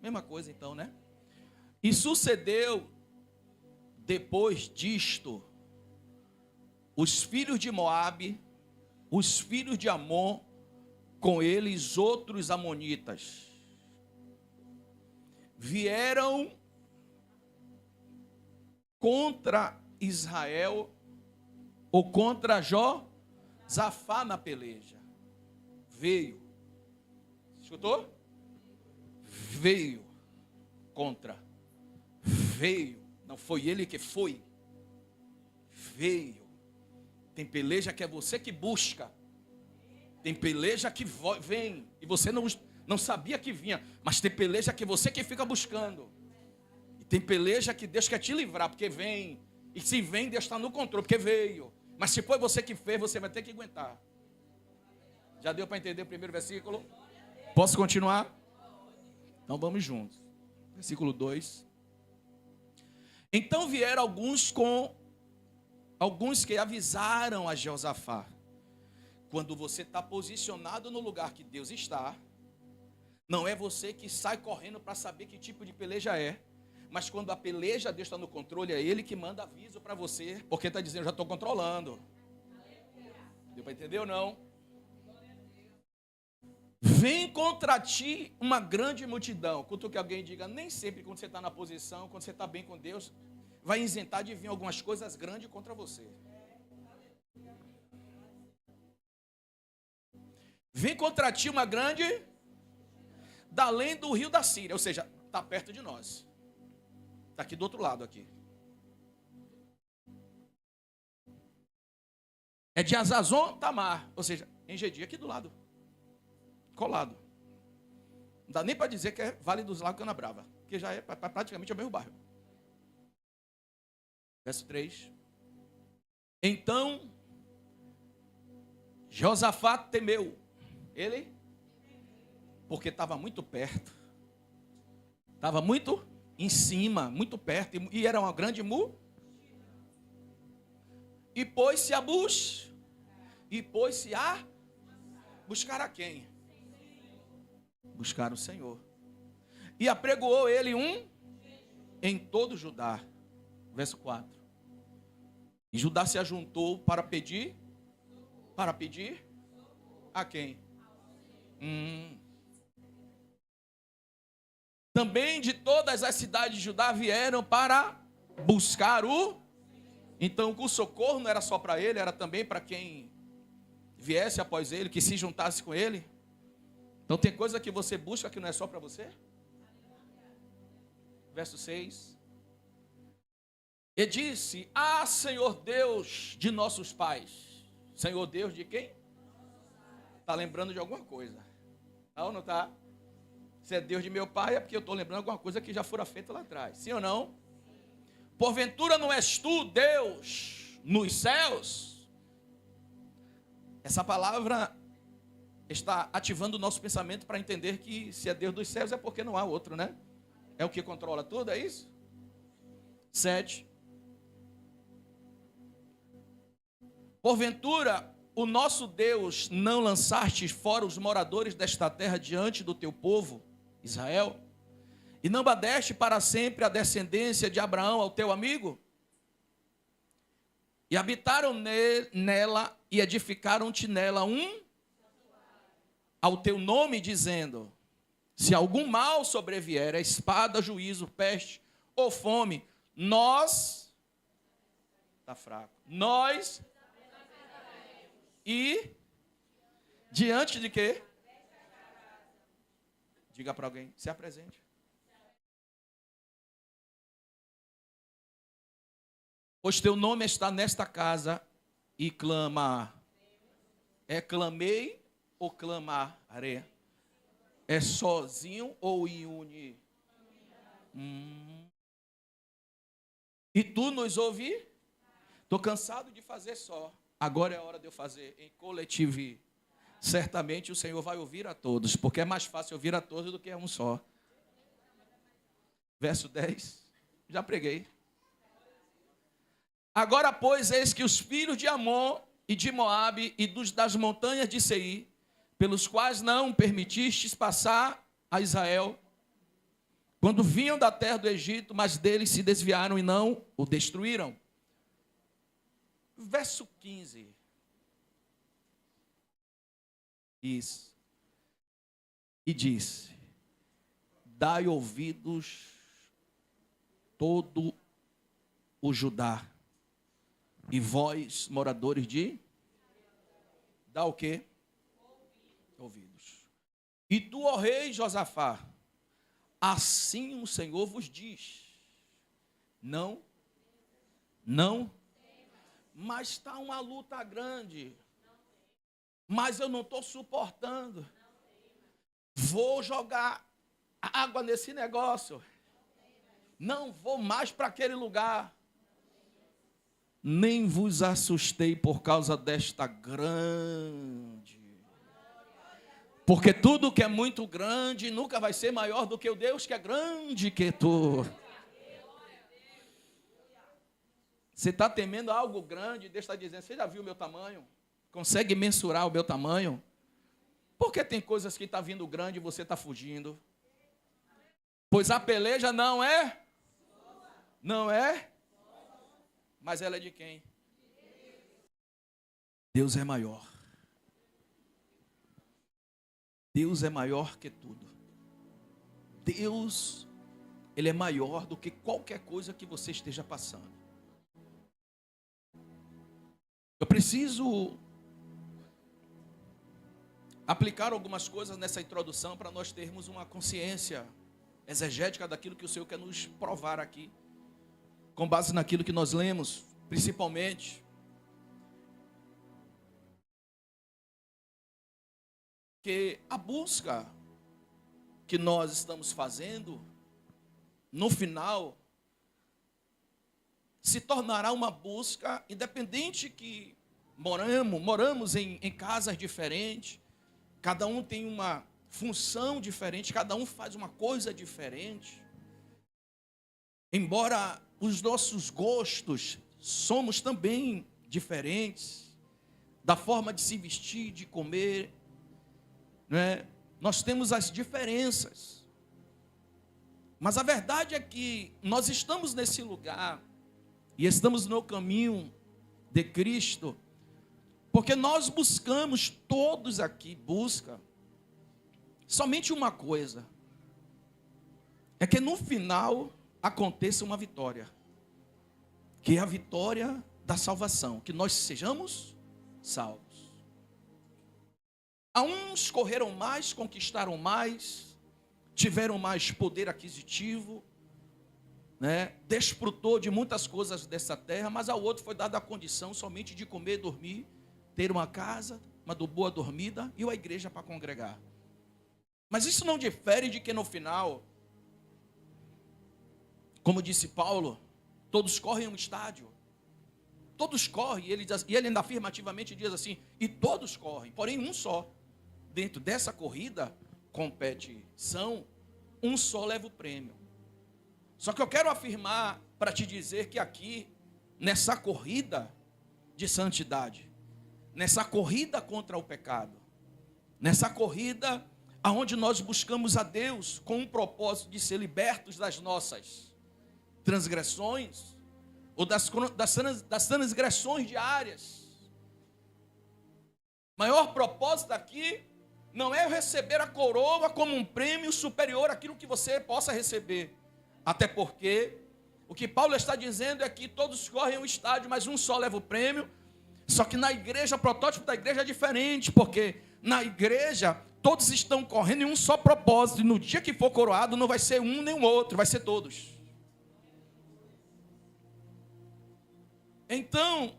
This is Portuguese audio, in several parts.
Mesma coisa então, né? E sucedeu depois disto, os filhos de Moabe, os filhos de Amon, com eles outros amonitas, vieram contra Israel, ou contra Josafá na peleja. Veio. Escutou? Veio contra. Veio. Não foi ele que foi. Veio. Tem peleja que é você que busca. Tem peleja que vem. E você não sabia que vinha. Mas tem peleja que você que fica buscando. E tem peleja que Deus quer te livrar, porque vem. E se vem, Deus está no controle, porque veio. Mas se foi você que fez, você vai ter que aguentar. Já deu para entender o primeiro versículo? Posso continuar? Então vamos juntos. Versículo 2. Então vieram alguns que avisaram a Josafá. Quando você está posicionado no lugar que Deus está, não é você que sai correndo para saber que tipo de peleja é. Mas quando a peleja, Deus está no controle, é Ele que manda aviso para você, porque está dizendo, eu já estou controlando. Deu para entender ou não? Vem contra ti uma grande multidão. Quanto que alguém diga, nem sempre quando você está na posição, quando você está bem com Deus, vai isentar de vir algumas coisas grandes contra você. Vem contra ti uma grande, da além do rio da Síria, ou seja, está perto de nós. Está aqui do outro lado aqui. É de Azazon Tamar, ou seja, em Gedi, aqui do lado. Colado. Não dá nem para dizer que é Vale dos Lagos Canabrava, que já é praticamente o mesmo bairro. Verso 3. Então, Josafá temeu. Ele? Porque estava muito perto. Estava muito em cima, muito perto. E era uma grande E pôs-se a E pôs-se a buscar a quem? Buscar o Senhor. E apregoou ele em todo Judá. Verso 4. E Judá se ajuntou para pedir a quem? Também de todas as cidades de Judá vieram para buscar Então o socorro não era só para ele, era também para quem viesse após ele, que se juntasse com ele. Então tem coisa que você busca que não é só para você. Verso 6. E disse, Senhor Deus de nossos pais. Senhor Deus de quem? Está lembrando de alguma coisa. Não, não está? Se é Deus de meu pai, é porque eu estou lembrando de alguma coisa que já fora feita lá atrás. Sim ou não? Porventura não és tu, Deus, nos céus? Essa palavra está ativando o nosso pensamento para entender que se é Deus dos céus é porque não há outro, né? É o que controla tudo, é isso? 7. Porventura, o nosso Deus não lançaste fora os moradores desta terra diante do teu povo, Israel? E não badeste para sempre a descendência de Abraão ao teu amigo? E habitaram nela e edificaram-te nela ao teu nome, dizendo, se algum mal sobrevier, a espada, juízo, peste ou fome, nós, está fraco, nós, e diante de quê? Diga para alguém, se apresente. Pois teu nome está nesta casa e clama. É clamei ou clamaré? É sozinho ou em uni? E tu nos ouvi? Estou cansado de fazer só. Agora é a hora de eu fazer em coletivo. Certamente o Senhor vai ouvir a todos, porque é mais fácil ouvir a todos do que a um só. Verso 10. Já preguei. Agora, pois, eis que os filhos de Amon e de Moabe e das montanhas de Seir, pelos quais não permitistes passar a Israel, quando vinham da terra do Egito, mas deles se desviaram e não o destruíram. Verso 15. Isso. E disse: dai ouvidos todo o Judá, e vós, moradores de... Dá o quê? Ouvidos. E tu, ó rei Josafá, assim o Senhor vos diz. Não, mas está uma luta grande, mas eu não estou suportando. Vou jogar água nesse negócio. Não vou mais para aquele lugar. Nem vos assustei por causa desta grande. Porque tudo que é muito grande nunca vai ser maior do que o Deus que é grande que tu. Você está temendo algo grande, Deus está dizendo: você já viu o meu tamanho? Consegue mensurar o meu tamanho? Porque tem coisas que estão vindo grande e você está fugindo. Pois a peleja não é? Não é? Mas ela é de quem? Deus é maior. Deus é maior que tudo. Deus, Ele é maior do que qualquer coisa que você esteja passando. Eu preciso aplicar algumas coisas nessa introdução para nós termos uma consciência exegética daquilo que o Senhor quer nos provar aqui, com base naquilo que nós lemos, principalmente. Que a busca que nós estamos fazendo, no final, se tornará uma busca, independente que moramos em casas diferentes, cada um tem uma função diferente, cada um faz uma coisa diferente. Embora os nossos gostos somos também diferentes, da forma de se vestir, de comer, né? Nós temos as diferenças. Mas a verdade é que nós estamos nesse lugar e estamos no caminho de Cristo, porque nós buscamos, todos aqui buscam somente uma coisa: é que no final aconteça uma vitória, que é a vitória da salvação, que nós sejamos salvos. A uns correram mais, conquistaram mais, tiveram mais poder aquisitivo, né? Desfrutou de muitas coisas dessa terra, mas ao outro foi dada a condição somente de comer, dormir, ter uma casa, uma boa dormida e uma igreja para congregar. Mas isso não difere de que no final, como disse Paulo, todos correm um estádio. Todos correm, e ele ainda afirmativamente diz assim: e todos correm, porém um só. Dentro dessa corrida, competição, um só leva o prêmio. Só que eu quero afirmar para te dizer que aqui, nessa corrida de santidade, nessa corrida contra o pecado, nessa corrida aonde nós buscamos a Deus com um propósito de ser libertos das nossas transgressões, ou das transgressões diárias. Maior propósito aqui não é receber a coroa como um prêmio superior àquilo que você possa receber. Até porque o que Paulo está dizendo é que todos correm um estádio, mas um só leva o prêmio. Só que na igreja, o protótipo da igreja é diferente, porque na igreja todos estão correndo em um só propósito, e no dia que for coroado não vai ser um nem o outro, vai ser todos. Então,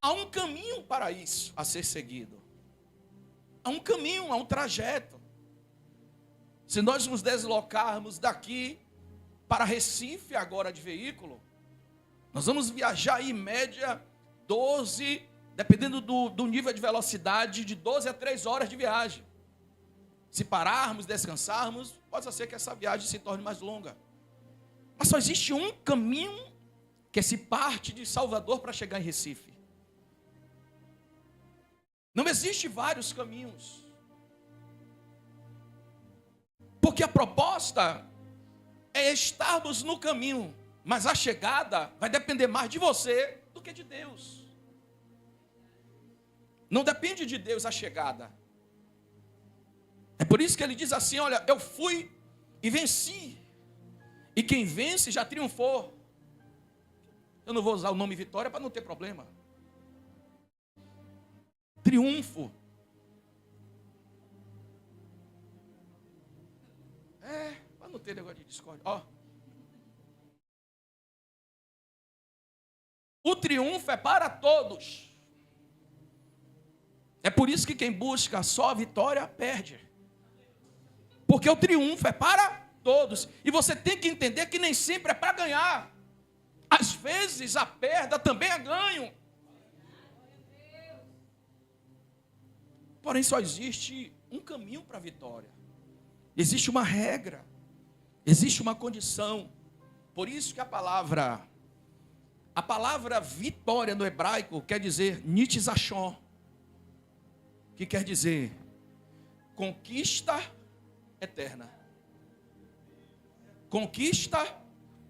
há um caminho para isso a ser seguido. Há um caminho, há um trajeto. Se nós nos deslocarmos daqui para Recife agora de veículo, nós vamos viajar em média 12, dependendo do nível de velocidade, de 12 a 3 horas de viagem. Se pararmos, descansarmos, pode ser que essa viagem se torne mais longa. Mas só existe um caminho que se parte de Salvador para chegar em Recife. Não existe vários caminhos. Porque a proposta é estarmos no caminho, mas a chegada vai depender mais de você do que de Deus. Não depende de Deus a chegada. É por isso que ele diz assim: olha, eu fui e venci. E quem vence já triunfou. Eu não vou usar o nome vitória para não ter problema. Triunfo. Para não ter negócio de discórdia. Ó. O triunfo é para todos. É por isso que quem busca só a vitória perde. Porque o triunfo é para todos. E você tem que entender que nem sempre é para ganhar. Às vezes a perda também é ganho. Porém, só existe um caminho para a vitória. Existe uma regra. Existe uma condição. Por isso que a palavra vitória no hebraico quer dizer nitzachon, que quer dizer conquista eterna. Conquista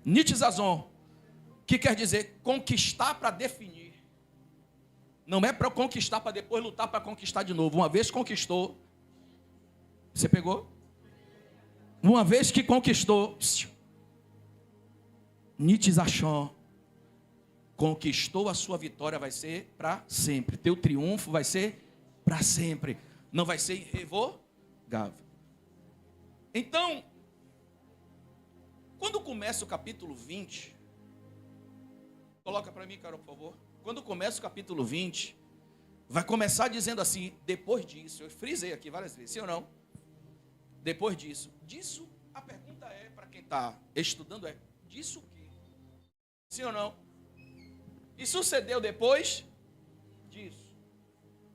nitzazon, que quer dizer conquistar para definir. Não é para conquistar para depois lutar para conquistar de novo. Uma vez conquistou, você pegou? Uma vez que conquistou, nitzachon, conquistou a sua vitória, vai ser para sempre. Teu triunfo vai ser para sempre. Não vai ser irrevogável. Então, quando começa o capítulo 20, coloca para mim, Carol, por favor. Quando começa o capítulo 20, vai começar dizendo assim: depois disso, eu frisei aqui várias vezes, sim ou não? Depois disso. Disso, a pergunta é, para quem está estudando, é: disso o quê? Sim ou não? E sucedeu depois disso.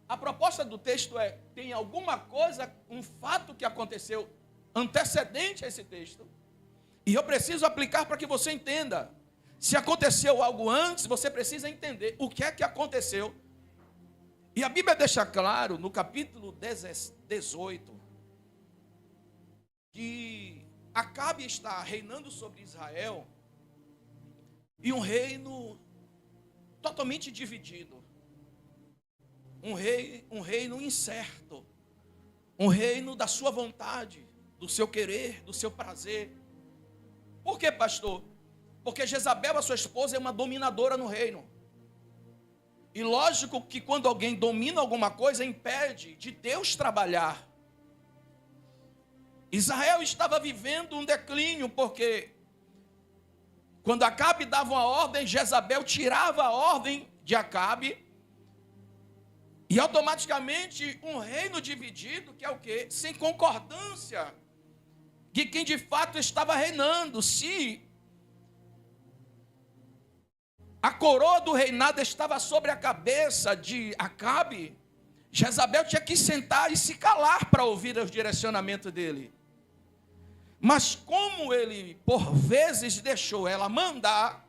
A proposta do texto é: tem alguma coisa, um fato que aconteceu antecedente a esse texto, e eu preciso aplicar para que você entenda. Se aconteceu algo antes, você precisa entender o que é que aconteceu. E a Bíblia deixa claro, no capítulo 18, que Acabe está reinando sobre Israel, e um reino totalmente dividido. Um reino incerto. Um reino da sua vontade, do seu querer, do seu prazer. Por quê, pastor? Porque Jezabel, a sua esposa, é uma dominadora no reino. E lógico que quando alguém domina alguma coisa, impede de Deus trabalhar. Israel estava vivendo um declínio, porque quando Acabe dava uma ordem, Jezabel tirava a ordem de Acabe, e automaticamente um reino dividido, que é o quê? Sem concordância de quem de fato estava reinando. Se a coroa do reinado estava sobre a cabeça de Acabe, Jezabel tinha que sentar e se calar para ouvir o direcionamento dele. Mas como ele, por vezes, deixou ela mandar,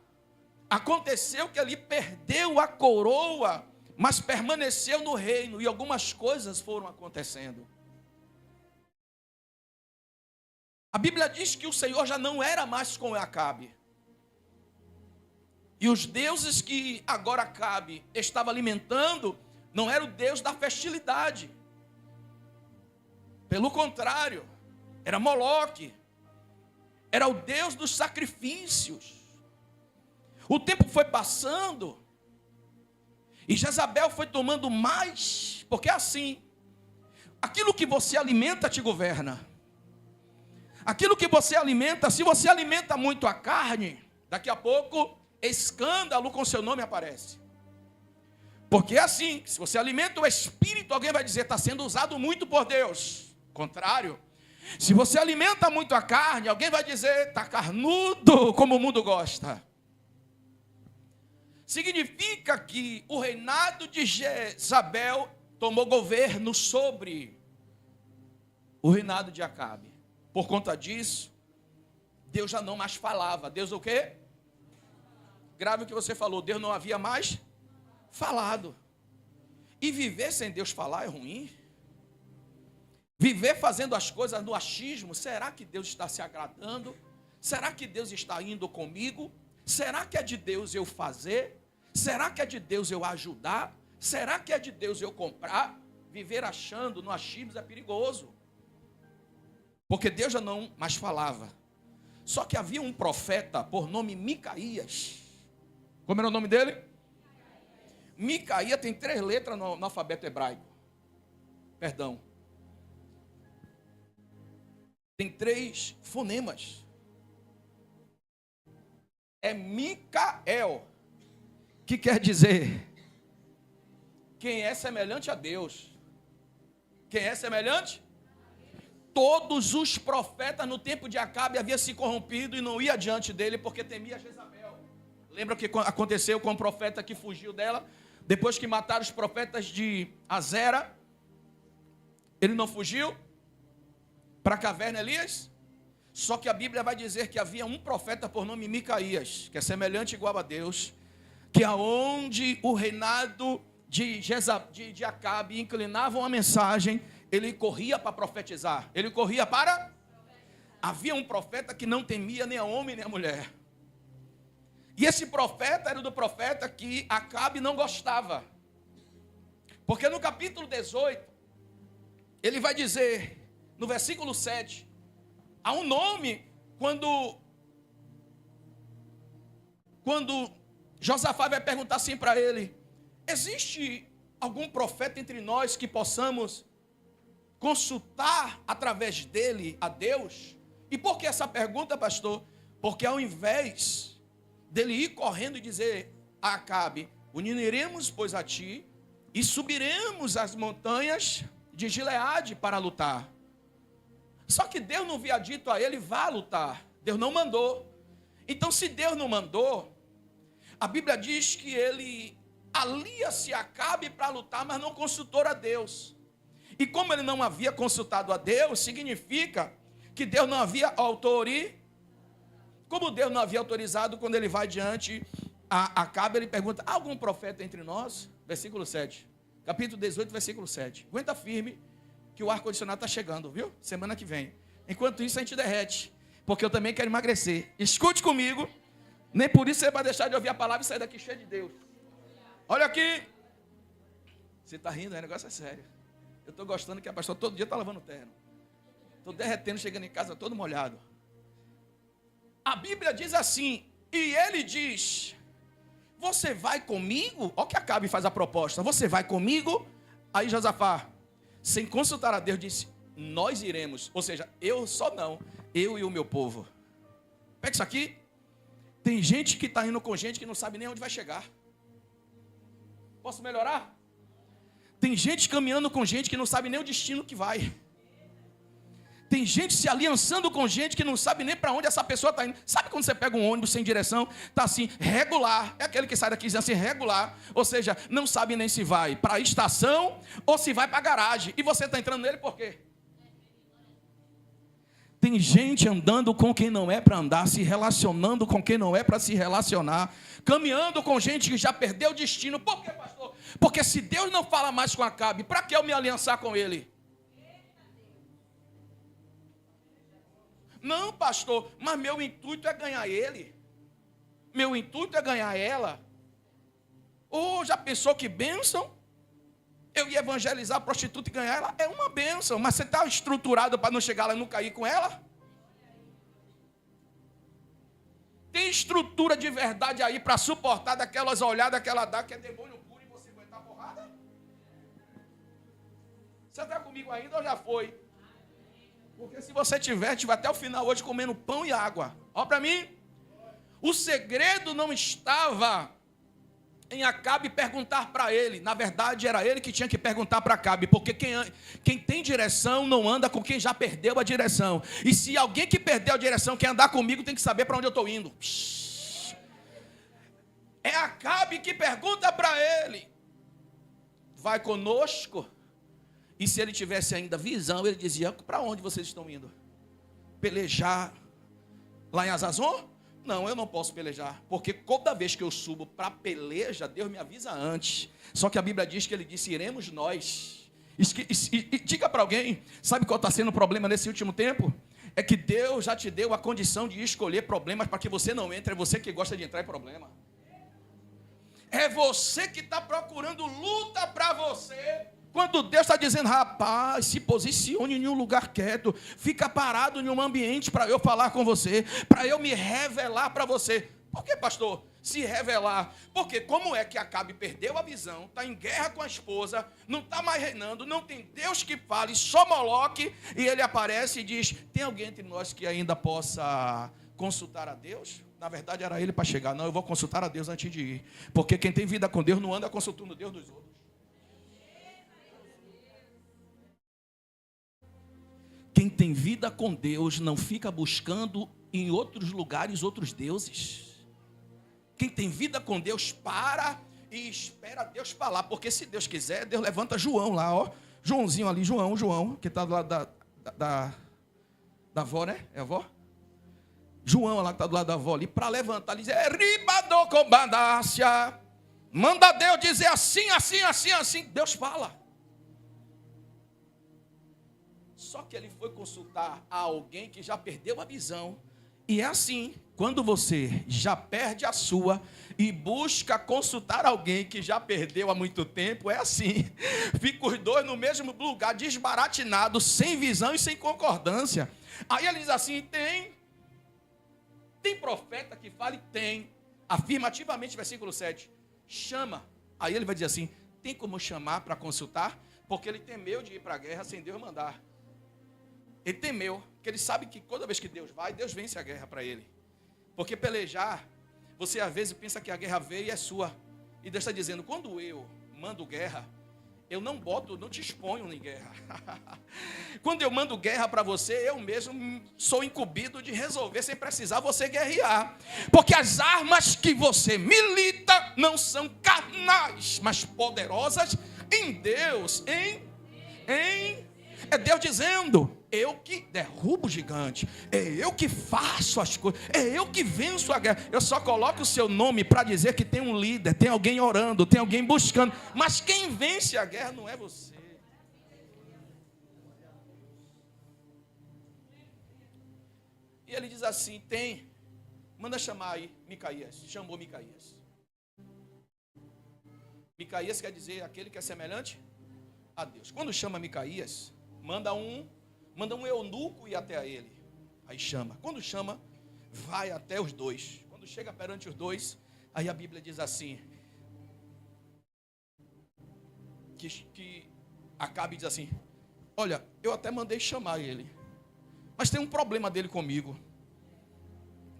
aconteceu que ele perdeu a coroa, mas permaneceu no reino, e algumas coisas foram acontecendo. A Bíblia diz que o Senhor já não era mais com Acabe. E os deuses que agora Acabe estava alimentando, não era o Deus da fertilidade. Pelo contrário, era Moloque. Era o Deus dos sacrifícios. O tempo foi passando, e Jezabel foi tomando mais, porque é assim, aquilo que você alimenta te governa. Aquilo que você alimenta, se você alimenta muito a carne, daqui a pouco, escândalo com seu nome aparece. Porque é assim, se você alimenta o espírito, alguém vai dizer: está sendo usado muito por Deus. Contrário, se você alimenta muito a carne, alguém vai dizer: está carnudo, como o mundo gosta. Significa que o reinado de Jezabel tomou governo sobre o reinado de Acabe. Por conta disso, Deus já não mais falava. Deus o quê? Grave o que você falou. Deus não havia mais falado. E viver sem Deus falar é ruim. Viver fazendo as coisas no achismo, será que Deus está se agradando? Será que Deus está indo comigo? Será que é de Deus eu fazer? Será que é de Deus eu ajudar? Será que é de Deus eu comprar? Viver achando no achismo é perigoso. Porque Deus já não mais falava. Só que havia um profeta por nome Micaías. Como era o nome dele? Micaías tem 3 letras no alfabeto hebraico. Perdão. Tem 3 fonemas. É Micael, que quer dizer quem é semelhante a Deus. Quem é semelhante? Todos os profetas no tempo de Acabe haviam se corrompido e não ia diante dele porque temia Jezabel. Lembra o que aconteceu com o profeta que fugiu dela? Depois que mataram os profetas de Azera, ele não fugiu para a caverna Elias? Só que a Bíblia vai dizer que havia um profeta por nome Micaías, que é semelhante igual a Deus, que aonde o reinado de Acabe inclinavam a mensagem, ele corria para profetizar. Ele corria para... Havia um profeta que não temia nem a homem nem a mulher. E esse profeta era do profeta que Acabe não gostava. Porque no capítulo 18, ele vai dizer, no versículo 7, há um nome quando Josafá vai perguntar assim para ele: existe algum profeta entre nós que possamos consultar através dele a Deus? E por que essa pergunta, pastor? Porque ao invés dele ir correndo e dizer a Acabe: uniremos, pois, a ti e subiremos as montanhas de Gileade para lutar. Só que Deus não havia dito a ele: vá lutar. Deus não mandou. Então, se Deus não mandou, a Bíblia diz que ele alia-se a Acabe para lutar, mas não consultou a Deus. E como ele não havia consultado a Deus, significa que Deus não havia autorizado. Como Deus não havia autorizado, quando ele vai diante a Acabe, ele pergunta: há algum profeta entre nós? Versículo 7. Capítulo 18, versículo 7. Aguenta firme, que o ar-condicionado está chegando, viu? Semana que vem. Enquanto isso, a gente derrete, porque eu também quero emagrecer. Escute comigo. Nem por isso você vai deixar de ouvir a palavra e sair daqui cheio de Deus. Olha aqui. Você está rindo, o negócio é sério. Eu estou gostando que a pastora todo dia está lavando terno. Estou derretendo, chegando em casa todo molhado. A Bíblia diz assim, e ele diz: você vai comigo? Olha que Acabe faz a proposta: você vai comigo? Aí Josafá, sem consultar a Deus, disse: nós iremos. Ou seja, eu só não, eu e o meu povo. Pega isso aqui. Tem gente que está indo com gente que não sabe nem onde vai chegar. Posso melhorar? Tem gente caminhando com gente que não sabe nem o destino que vai. Tem gente se aliançando com gente que não sabe nem para onde essa pessoa está indo. Sabe quando você pega um ônibus sem direção, está assim, regular. É aquele que sai daqui dizendo assim, regular. Ou seja, não sabe nem se vai para a estação ou se vai para a garagem. E você está entrando nele por quê? Tem gente andando com quem não é para andar, se relacionando com quem não é para se relacionar, caminhando com gente que já perdeu o destino. Por quê, pastor? Porque se Deus não fala mais com Acabe, para que eu me aliançar com ele? Não, pastor, mas meu intuito é ganhar ele. Meu intuito é ganhar ela. Oh, já pensou que bênção? Eu ia evangelizar a prostituta e ganhar ela? É uma bênção, mas você está estruturado para não chegar lá e não cair com ela? Tem estrutura de verdade aí para suportar daquelas olhadas que ela dá, que é demônio puro, e você aguentar a porrada? Você está comigo ainda ou já foi? Porque se você tiver até o final hoje comendo pão e água. Olha para mim. O segredo não estava em Acabe perguntar para ele. Na verdade, era ele que tinha que perguntar para Acabe. Porque quem tem direção não anda com quem já perdeu a direção. E se alguém que perdeu a direção quer andar comigo, tem que saber para onde eu estou indo. É Acabe que pergunta para ele: vai conosco? E se ele tivesse ainda visão, ele dizia: para onde vocês estão indo? Pelejar lá em Azazon? Não, eu não posso pelejar, porque toda vez que eu subo para peleja, Deus me avisa antes. Só que a Bíblia diz que ele disse: iremos nós. E diga para alguém, sabe qual está sendo o problema nesse último tempo? É que Deus já te deu a condição de escolher problemas para que você não entre, é você que gosta de entrar em problema. É você que está procurando luta para você. Quando Deus está dizendo, rapaz, se posicione em um lugar quieto, fica parado em um ambiente para eu falar com você, para eu me revelar para você. Por que, pastor? Se revelar. Porque como é que Acabe perdeu a visão, está em guerra com a esposa, não está mais reinando, não tem Deus que fale, só Moloque, e ele aparece e diz, tem alguém entre nós que ainda possa consultar a Deus? Na verdade era ele para chegar, não, eu vou consultar a Deus antes de ir, porque quem tem vida com Deus não anda consultando Deus dos outros. Quem tem vida com Deus não fica buscando em outros lugares outros deuses. Quem tem vida com Deus para e espera Deus falar. Porque se Deus quiser, Deus levanta João lá, ó. Joãozinho ali, João, que está do lado da avó, né? É a avó? João lá que está do lado da avó ali, para levantar, ele diz, ribadocobandácia. Manda Deus dizer assim, assim, assim, assim. Deus fala. Só que ele foi consultar a alguém que já perdeu a visão. E é assim, quando você já perde a sua e busca consultar alguém que já perdeu há muito tempo, é assim. Fica os dois no mesmo lugar, desbaratinados, sem visão e sem concordância. Aí ele diz assim, tem profeta que fale? Tem. Afirmativamente, versículo 7. Chama. Aí ele vai dizer assim, tem como chamar para consultar? Porque ele temeu de ir para a guerra sem Deus mandar. Ele temeu, porque ele sabe que toda vez que Deus vai, Deus vence a guerra para ele. Porque pelejar, você às vezes pensa que a guerra veio e é sua. E Deus está dizendo, quando eu mando guerra, eu não te exponho em guerra. Quando eu mando guerra para você, eu mesmo sou incumbido de resolver sem precisar você guerrear. Porque as armas que você milita não são carnais, mas poderosas em Deus, é Deus dizendo, eu que derrubo o gigante, é eu que faço as coisas, é eu que venço a guerra. Eu só coloco o seu nome para dizer que tem um líder, tem alguém orando, tem alguém buscando, mas quem vence a guerra não é você. E ele diz assim, manda chamar aí Micaías. Chamou Micaías. Micaías quer dizer aquele que é semelhante a Deus. Quando chama Micaías, manda um eunuco ir até ele. Aí chama. Quando chama, vai até os dois. Quando chega perante os dois, aí a Bíblia diz assim, que Acabe diz assim, olha, eu até mandei chamar ele, mas tem um problema dele comigo.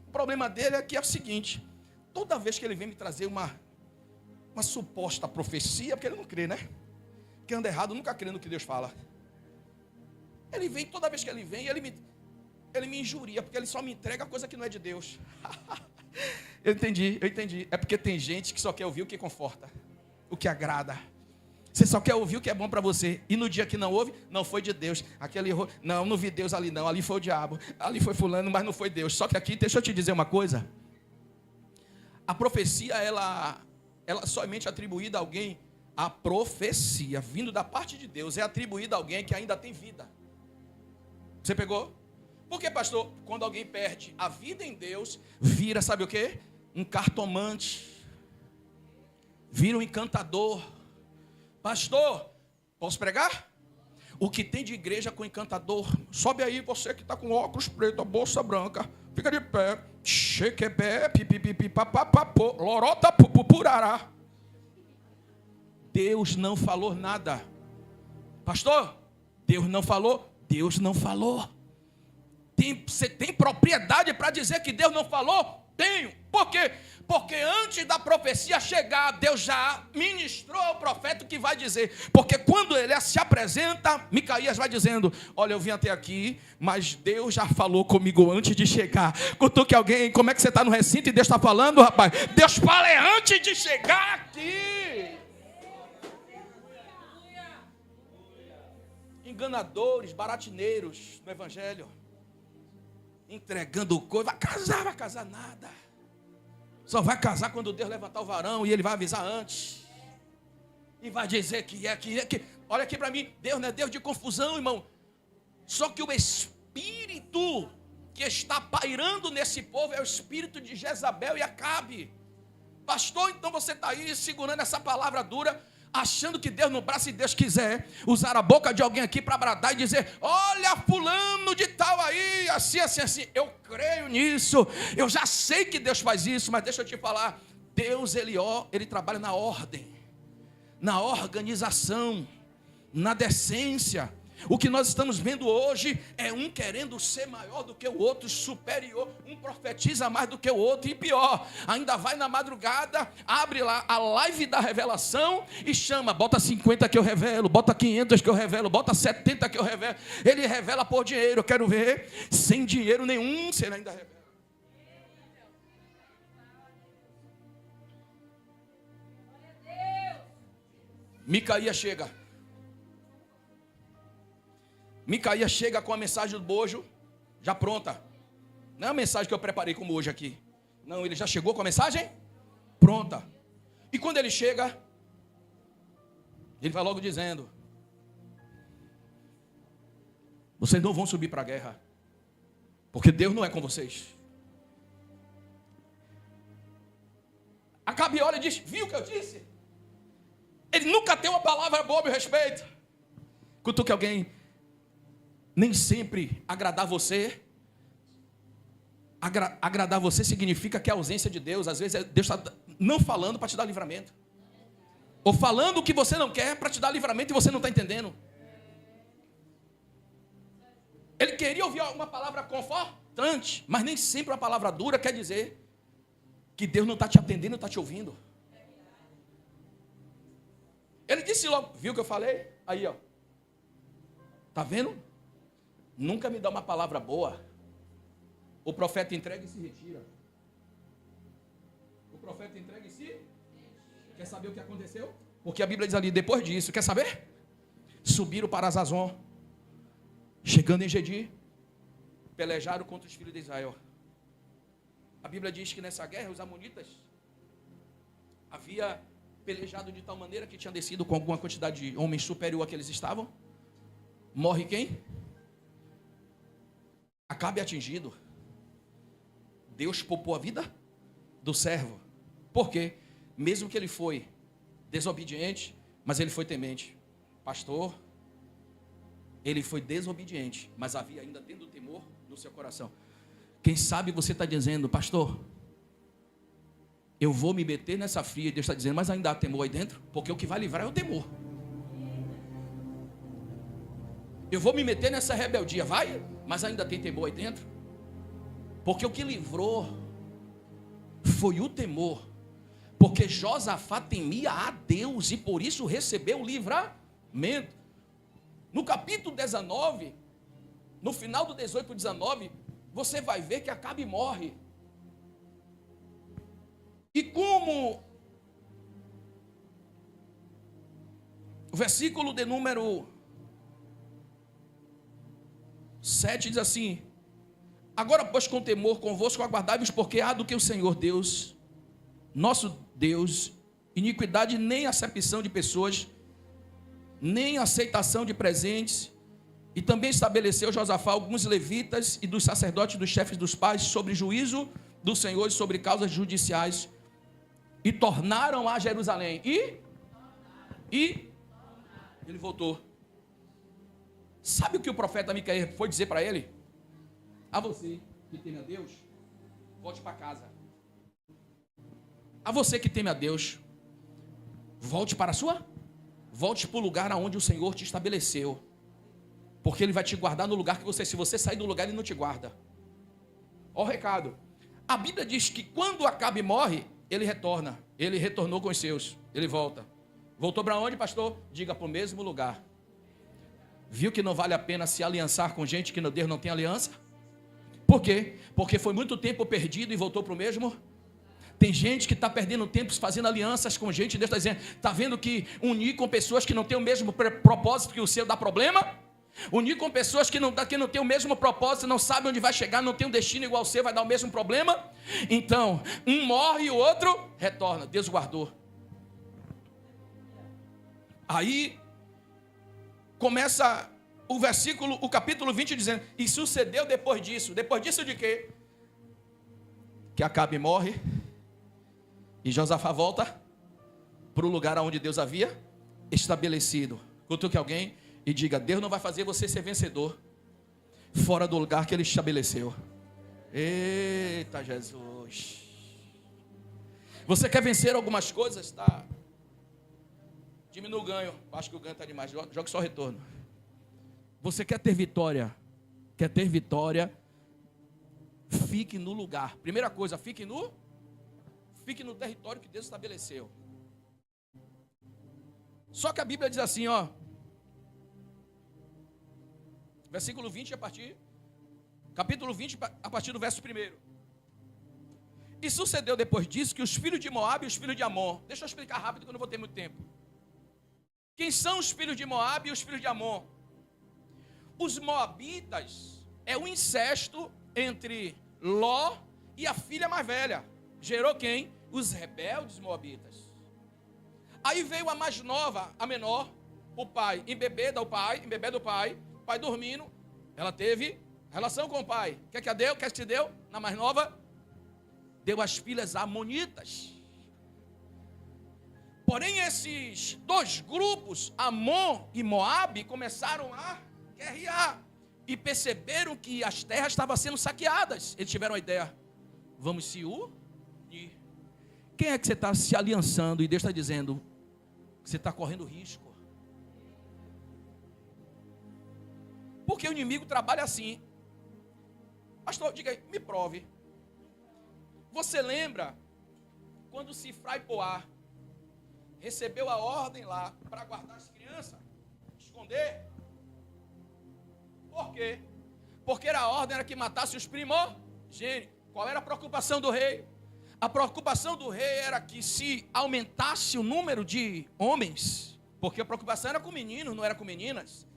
O problema dele é que é o seguinte, toda vez que ele vem me trazer uma suposta profecia, porque ele não crê, né? Que anda errado, nunca crê no que Deus fala. Ele vem, toda vez que ele vem, ele me injuria, porque ele só me entrega coisa que não é de Deus. Eu entendi. É porque tem gente que só quer ouvir o que conforta, o que agrada. Você só quer ouvir o que é bom para você. E no dia que não ouve, não foi de Deus. Aquele errou. Não vi Deus ali não. Ali foi o diabo. Ali foi fulano, mas não foi Deus. Só que aqui, deixa eu te dizer uma coisa. A profecia, ela somente atribuída a alguém. A profecia, vindo da parte de Deus, é atribuída a alguém que ainda tem vida. Você pegou? Porque, pastor, quando alguém perde a vida em Deus, vira, sabe o quê? Um cartomante. Vira um encantador. Pastor, posso pregar? O que tem de igreja com encantador? Sobe aí, você que está com óculos preto, a bolsa branca. Fica de pé. Chequebé, pipipipi, papapapô, lorota, pupurará. Deus não falou nada. Pastor, Deus não falou? Deus não falou. Você tem propriedade para dizer que Deus não falou? Tenho. Por quê? Porque antes da profecia chegar, Deus já ministrou ao profeta o que vai dizer. Porque quando ele se apresenta, Micaías vai dizendo, olha, eu vim até aqui, mas Deus já falou comigo antes de chegar. Cutuque alguém, como é que você está no recinto e Deus está falando, rapaz? Deus fala antes de chegar aqui. Enganadores, baratineiros no evangelho, entregando coisa, vai casar nada, só vai casar quando Deus levantar o varão e ele vai avisar antes, e vai dizer que Olha aqui para mim, Deus não é Deus de confusão, irmão. Só que o espírito que está pairando nesse povo é o espírito de Jezabel e Acabe. Pastor, então você está aí segurando essa palavra dura, achando que Deus, no braço de Deus, quiser usar a boca de alguém aqui para bradar e dizer: olha fulano de tal aí, assim, assim, assim. Eu creio nisso, eu já sei que Deus faz isso, mas deixa eu te falar, Deus, ele trabalha na ordem, na organização, na decência. O que nós estamos vendo hoje é um querendo ser maior do que o outro, superior, um profetiza mais do que o outro, e pior, ainda vai na madrugada, abre lá a live da revelação e chama, bota 50 que eu revelo, bota 500 que eu revelo, bota 70 que eu revelo. Ele revela por dinheiro, eu quero ver, sem dinheiro nenhum, se ele ainda revela. Micaías chega com a mensagem do bojo já pronta. Não é a mensagem que eu preparei como hoje aqui. Não, ele já chegou com a mensagem pronta. E quando ele chega, ele vai logo dizendo: vocês não vão subir para a guerra, porque Deus não é com vocês. Acabe olha e diz: viu o que eu disse? Ele nunca tem uma palavra boa a meu respeito. Cutuque alguém. Nem sempre agradar você significa que é a ausência de Deus. Às vezes Deus está não falando para te dar livramento, ou falando o que você não quer para te dar livramento e você não está entendendo. Ele queria ouvir uma palavra confortante, mas nem sempre uma palavra dura quer dizer que Deus não está te atendendo, não está te ouvindo. Ele disse logo: viu o que eu falei? Aí, ó, está vendo? Nunca me dá uma palavra boa, o profeta entrega e se retira. O profeta entrega e se... Quer saber o que aconteceu? Porque a Bíblia diz ali, depois disso, quer saber? Subiram para Zazon, chegando em Gedi, pelejaram contra os filhos de Israel. A Bíblia diz que nessa guerra os amonitas havia pelejado de tal maneira que tinha descido com alguma quantidade de homens superior a que eles estavam. Morre quem? Acabe atingido. Deus poupou a vida do servo. Por quê? Mesmo que ele foi desobediente, mas ele foi temente. Pastor, ele foi desobediente, mas havia ainda tendo temor no seu coração. Quem sabe você está dizendo: pastor, eu vou me meter nessa fria, e Deus está dizendo: mas ainda há temor aí dentro, porque o que vai livrar é o temor. Eu vou me meter nessa rebeldia, vai, mas ainda tem temor aí dentro, porque o que livrou foi o temor, porque Josafá temia a Deus e por isso recebeu o livramento. No capítulo 19, no final do 18 para 19, você vai ver que Acabe morre. E como o versículo de número 7 diz assim: agora pois com temor convosco aguardai-vos, porque há do que o Senhor Deus, nosso Deus, iniquidade nem acepção de pessoas, nem aceitação de presentes. E também estabeleceu Josafá alguns levitas e dos sacerdotes, dos chefes dos pais, sobre juízo do Senhor e sobre causas judiciais, e tornaram a Jerusalém. E ele voltou. Sabe o que o profeta Micaías foi dizer para ele? A você que teme a Deus, volte para casa. A você que teme a Deus, volte para o lugar aonde o Senhor te estabeleceu. Porque Ele vai te guardar no lugar que você... Se você sair do lugar, Ele não te guarda. Olha o recado. A Bíblia diz que quando Acabe morre, ele retorna. Ele retornou com os seus. Ele volta. Voltou para onde, pastor? Diga, para o mesmo lugar. Viu que não vale a pena se aliançar com gente que Deus não tem aliança? Por quê? Porque foi muito tempo perdido e voltou para o mesmo. Tem gente que está perdendo tempo fazendo alianças com gente. Deus está dizendo: está vendo que unir com pessoas que não têm o mesmo propósito que o seu dá problema? Unir com pessoas que não têm o mesmo propósito, não sabem onde vai chegar, não tem um destino igual ao seu, vai dar o mesmo problema? Então, um morre e o outro retorna. Deus guardou. Aí começa o capítulo 20 dizendo, e sucedeu depois disso de quê? Que Acabe morre, e Josafá volta para o lugar onde Deus havia estabelecido. Cutuque alguém e diga, Deus não vai fazer você ser vencedor fora do lugar que Ele estabeleceu. Eita Jesus. Você quer vencer algumas coisas? Tá. Diminui o ganho. Acho que o ganho está demais. Jogue só retorno. Você quer ter vitória? Quer ter vitória? Fique no lugar. Primeira coisa, fique no território que Deus estabeleceu. Só que a Bíblia diz assim, ó. Versículo 20 capítulo 20, a partir do verso 1. E sucedeu depois disso que os filhos de Moabe e os filhos de Amon. Deixa eu explicar rápido que eu não vou ter muito tempo. Quem são os filhos de Moabe e os filhos de Amon? Os moabitas é um incesto entre Ló e a filha mais velha. Gerou quem? Os rebeldes moabitas. Aí veio a mais nova, a menor, o pai embebê do pai, o pai dormindo, ela teve relação com o pai. O que é que deu? O que é que te deu? Na mais nova, deu as filhas amonitas. Porém, esses dois grupos, Amon e Moabe, começaram a guerrear e perceberam que as terras estavam sendo saqueadas. Eles tiveram a ideia, vamos se unir. Quem é que você está se aliançando e Deus está dizendo que você está correndo risco? Porque o inimigo trabalha assim. Pastor, diga aí, me prove. Você lembra quando Sifra e Poá recebeu a ordem lá para guardar as crianças, esconder? Por quê? Porque a ordem era que matasse os primogênitos. Qual era a preocupação do rei? A preocupação do rei era que se aumentasse o número de homens, porque a preocupação era com meninos, não era com meninas,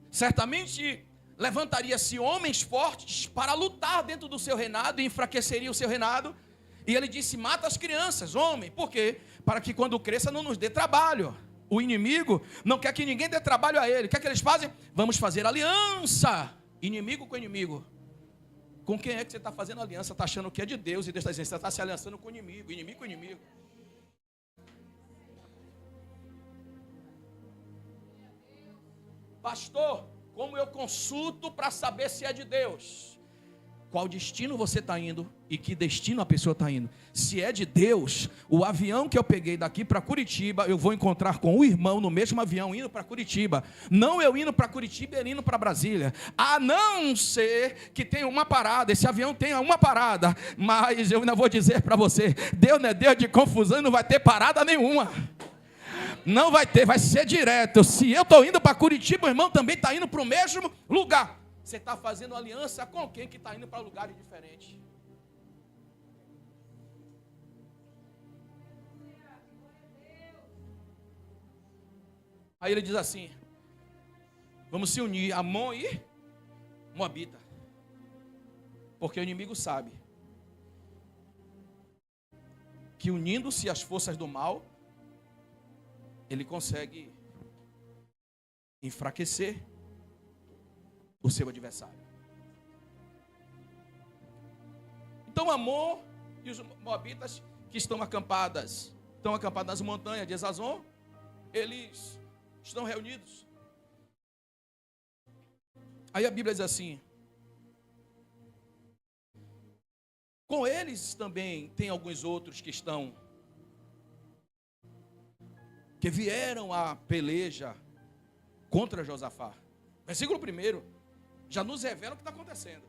certamente levantaria-se homens fortes para lutar dentro do seu reinado e enfraqueceria o seu reinado. E ele disse, mata as crianças, homem. Por quê? Para que quando cresça não nos dê trabalho. O inimigo não quer que ninguém dê trabalho a ele. O que é que eles fazem? Vamos fazer aliança. Inimigo com inimigo. Com quem é que você está fazendo aliança? Está achando que é de Deus e Deus está dizendo, você está se aliançando com o inimigo. Inimigo com inimigo. Pastor, como eu consulto para saber se é de Deus? Qual destino você está indo e que destino a pessoa está indo? Se é de Deus, o avião que eu peguei daqui para Curitiba, eu vou encontrar com o irmão no mesmo avião indo para Curitiba. Não eu indo para Curitiba e ele indo para Brasília. A não ser que tenha uma parada, esse avião tenha uma parada. Mas eu ainda vou dizer para você, Deus não é Deus de confusão e não vai ter parada nenhuma. Não vai ter, vai ser direto. Se eu estou indo para Curitiba, o irmão também está indo para o mesmo lugar. Você está fazendo aliança com quem que está indo para lugares diferentes? Aí ele diz assim, vamos se unir, Amon e Moabita. Porque o inimigo sabe que unindo-se as forças do mal, ele consegue enfraquecer o seu adversário. Então Amon e os moabitas que estão acampados nas montanhas de Ezazon, eles estão reunidos. Aí a Bíblia diz assim, com eles também tem alguns outros que vieram à peleja contra Josafá. Versículo 1 já nos revela o que está acontecendo.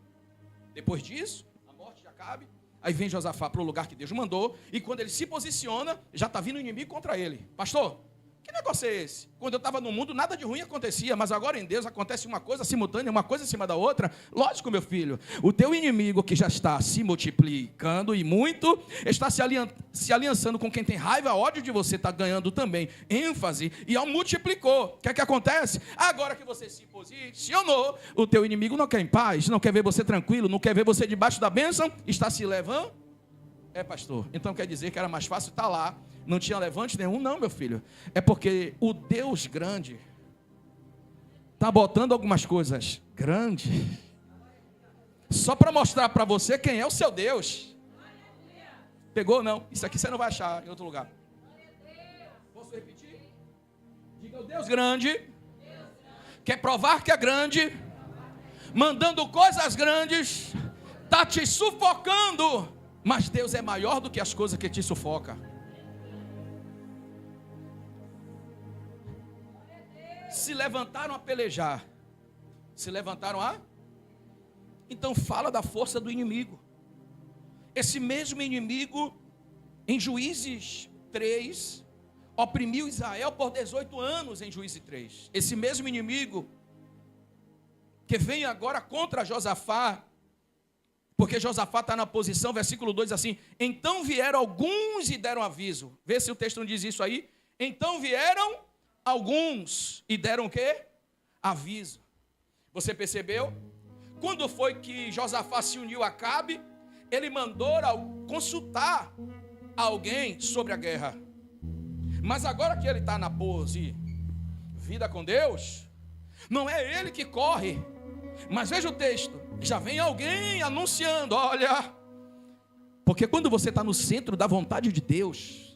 Depois disso, a morte de Acabe, aí vem Josafá para o lugar que Deus mandou, e quando ele se posiciona, já está vindo o inimigo contra ele. Pastor, que negócio é esse? Quando eu estava no mundo, nada de ruim acontecia, mas agora em Deus acontece uma coisa simultânea, uma coisa em cima da outra. Lógico, meu filho, o teu inimigo que já está se multiplicando e muito, está se aliançando com quem tem raiva, ódio de você, está ganhando também ênfase e multiplicou. O que é que acontece? Agora que você se posicionou, o teu inimigo não quer em paz, não quer ver você tranquilo, não quer ver você debaixo da bênção, está se levando. Pastor, então quer dizer que era mais fácil estar lá, não tinha levante nenhum? Não, meu filho, é porque o Deus grande está botando algumas coisas grandes, só para mostrar para você quem é o seu Deus. Pegou? Não. Isso aqui você não vai achar em outro lugar. Posso repetir? Diga: o Deus grande quer provar que é grande, mandando coisas grandes, está te sufocando, mas Deus é maior do que as coisas que te sufocam. Se levantaram a pelejar. Se levantaram a... Então fala da força do inimigo. Esse mesmo inimigo, em Juízes 3, oprimiu Israel por 18 anos em Juízes 3. Esse mesmo inimigo, que vem agora contra Josafá, porque Josafá está na posição, versículo 2 assim: então vieram alguns e deram aviso. Vê se o texto não diz isso aí. Então vieram alguns e deram o quê? Aviso. Você percebeu? Quando foi que Josafá se uniu a Acabe, ele mandou consultar alguém sobre a guerra. Mas agora que ele está na pose vida com Deus, não é ele que corre. Mas veja o texto, já vem alguém anunciando: olha, porque quando você está no centro da vontade de Deus,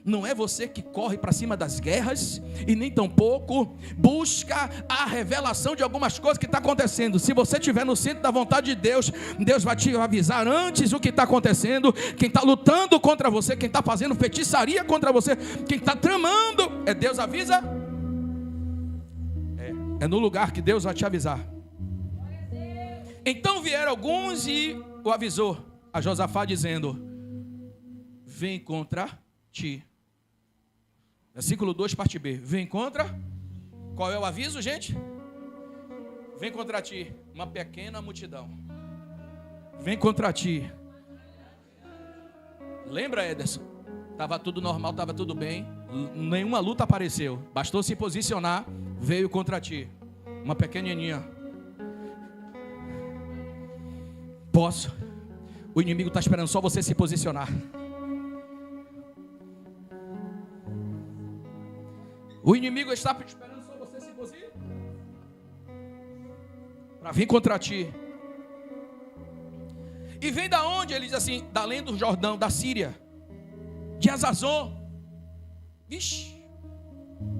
não é você que corre para cima das guerras, e nem tampouco busca a revelação de algumas coisas que está acontecendo. Se você estiver no centro da vontade de Deus, Deus vai te avisar antes o que está acontecendo. Quem está lutando contra você, quem está fazendo feitiçaria contra você, quem está tramando, Deus avisa. É no lugar que Deus vai te avisar. Então vieram alguns e o avisou a Josafá dizendo: vem contra ti. Versículo 2, parte B. Vem contra. Qual é o aviso, gente? Vem contra ti uma pequena multidão. Vem contra ti. Lembra, Ederson? Estava tudo normal, estava tudo bem. Nenhuma luta apareceu. Bastou se posicionar. Veio contra ti uma pequenininha. Posso. O inimigo está esperando só você se posicionar. O inimigo está esperando só você se posicionar para vir contra ti. E vem da onde? Ele diz assim: da além do Jordão, da Síria, de Azazon. Vixe,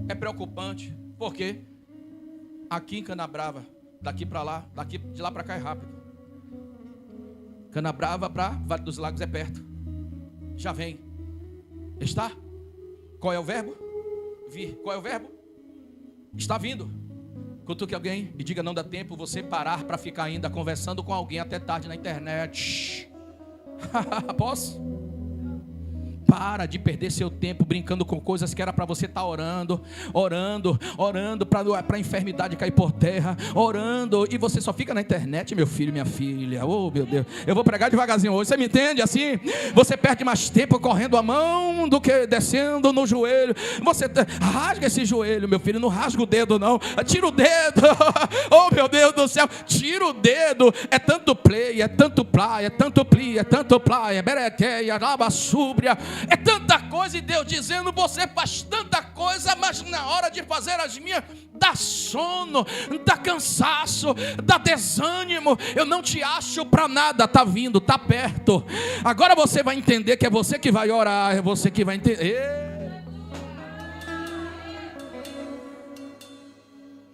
é preocupante. Por quê? Aqui em Canabrava, daqui para lá, de lá para cá é rápido. Canabrava para Vale dos Lagos é perto. Já vem. Está? Qual é o verbo? Vir. Qual é o verbo? Está vindo. Cutuque alguém e diga: não dá tempo você parar para ficar ainda conversando com alguém até tarde na internet. Posso? Para de perder seu tempo brincando com coisas que era para você estar orando para a enfermidade cair por terra, orando, e você só fica na internet, meu filho, minha filha. Oh, meu Deus, eu vou pregar devagarzinho hoje, você me entende? Assim, você perde mais tempo correndo a mão do que descendo no joelho. Você rasga esse joelho, meu filho, não rasga o dedo não, tira o dedo. Oh, meu Deus do céu, tira o dedo. É tanto play, é tanto play, é tanto pli, é tanto play, é bereteia, labassúbria. É tanta coisa, e Deus dizendo: você faz tanta coisa, mas na hora de fazer as minhas, dá sono, dá cansaço, dá desânimo. Eu não te acho para nada. Está vindo, está perto. Agora você vai entender que é você que vai orar, é você que vai entender.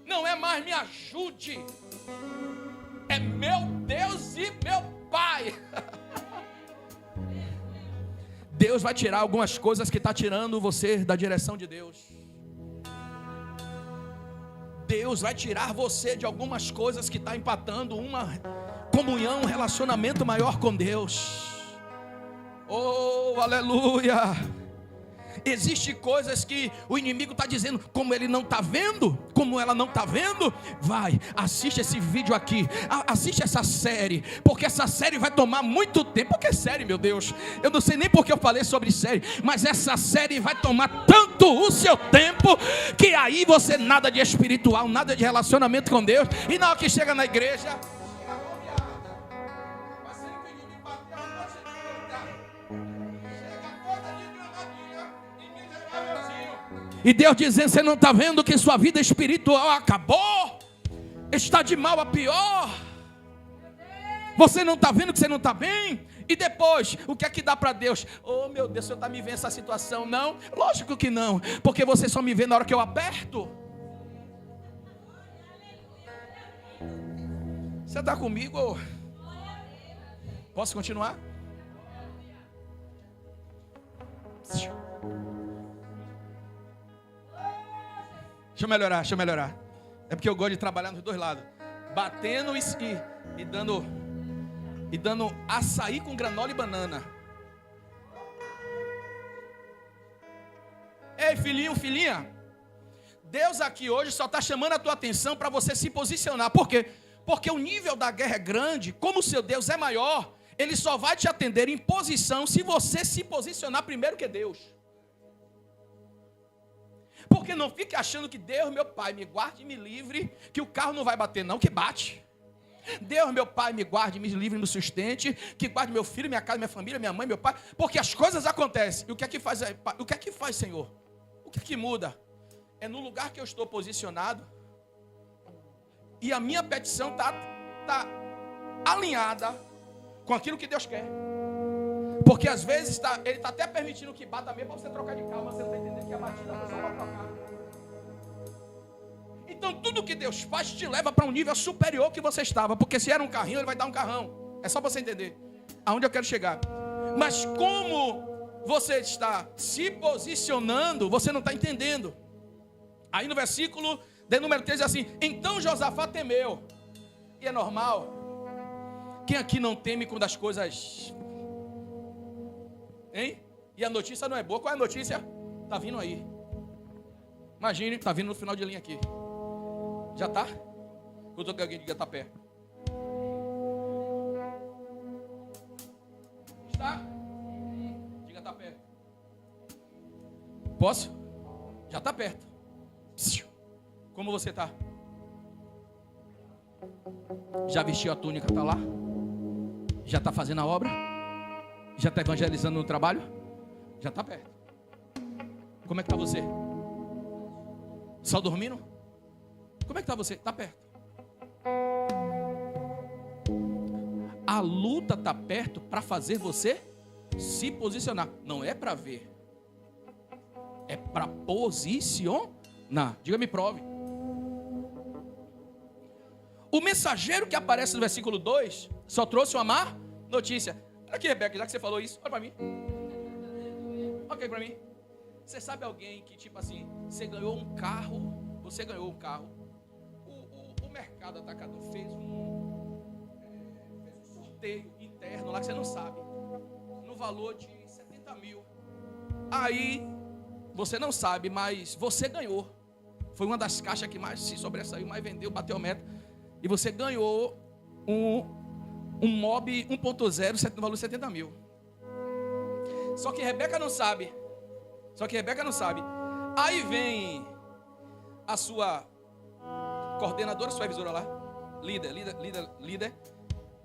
Não é mais me ajude, é meu Deus e meu Pai. Deus vai tirar algumas coisas que está tirando você da direção de Deus. Deus vai tirar você de algumas coisas que está empatando uma comunhão, um relacionamento maior com Deus. Oh, aleluia! Existem coisas que o inimigo está dizendo: como ele não está vendo, como ela não está vendo, vai, assiste esse vídeo aqui, assiste essa série, porque essa série vai tomar muito tempo. Porque é série, meu Deus, eu não sei nem porque eu falei sobre série, mas essa série vai tomar tanto o seu tempo, que aí você nada de espiritual, nada de relacionamento com Deus, e na hora que chega na igreja, e Deus dizendo: você não está vendo que sua vida espiritual acabou? está de mal a pior. Você não está vendo que você não está bem? E depois, o que é que dá para Deus? Oh meu Deus, o Senhor está me vendo essa situação? Não, lógico que não, porque você só me vê na hora que eu aperto. Você está comigo? Posso continuar? Deixa eu melhorar. É porque eu gosto de trabalhar nos dois lados. Batendo e dando açaí com granola e banana. Ei, filhinho, filhinha. Deus aqui hoje só está chamando a tua atenção para você se posicionar. Por quê? Porque o nível da guerra é grande. Como o seu Deus é maior, Ele só vai te atender em posição se você se posicionar primeiro que Deus. Porque não fique achando que Deus, meu Pai, me guarde e me livre, que o carro não vai bater não, que bate. Deus, meu Pai, me guarde, me livre, me sustente, que guarde meu filho, minha casa, minha família, minha mãe, meu pai, porque as coisas acontecem. E o que é que faz, Senhor? O que é que muda? É no lugar que eu estou posicionado e a minha petição está alinhada com aquilo que Deus quer. Porque às vezes Ele está até permitindo que bata mesmo para você trocar de carro, mas você não está entendendo que a batida você só vai trocar. Então tudo que Deus faz te leva para um nível superior que você estava. Porque se era um carrinho, Ele vai dar um carrão. É só você entender aonde eu quero chegar. Mas como você está se posicionando, você não está entendendo. Aí no versículo de número 13 é assim: então Josafá temeu. E é normal. Quem aqui não teme quando as coisas... Hein? E a notícia não é boa. Qual é a notícia? Está vindo aí. Imagine, está vindo no final de linha aqui. Já está? Eu estou que alguém diga está perto. Está? Diga está perto. Posso? Já está perto. Como você está? Já vestiu a túnica, está lá? Já está fazendo a obra? Já está evangelizando no trabalho? Já está perto. Como é que está você? Só dormindo? Como é que está você? Está perto. A luta está perto para fazer você se posicionar. Não é para ver. É para posicionar. Diga, me prove. O mensageiro que aparece no versículo 2 só trouxe uma má notícia. Olha aqui, Rebeca, já que você falou isso, olha para mim. Ok, para mim. Você sabe alguém que, tipo assim, você ganhou um carro, o mercado atacador fez um sorteio interno lá que você não sabe, no valor de 70 mil. Aí, você não sabe, mas você ganhou. Foi uma das caixas que mais se sobressaiu, mais vendeu, bateu a meta. E você ganhou um Mob 1.0 no valor de 70 mil. Só que Rebeca não sabe. Aí vem a sua coordenadora, supervisora lá, líder,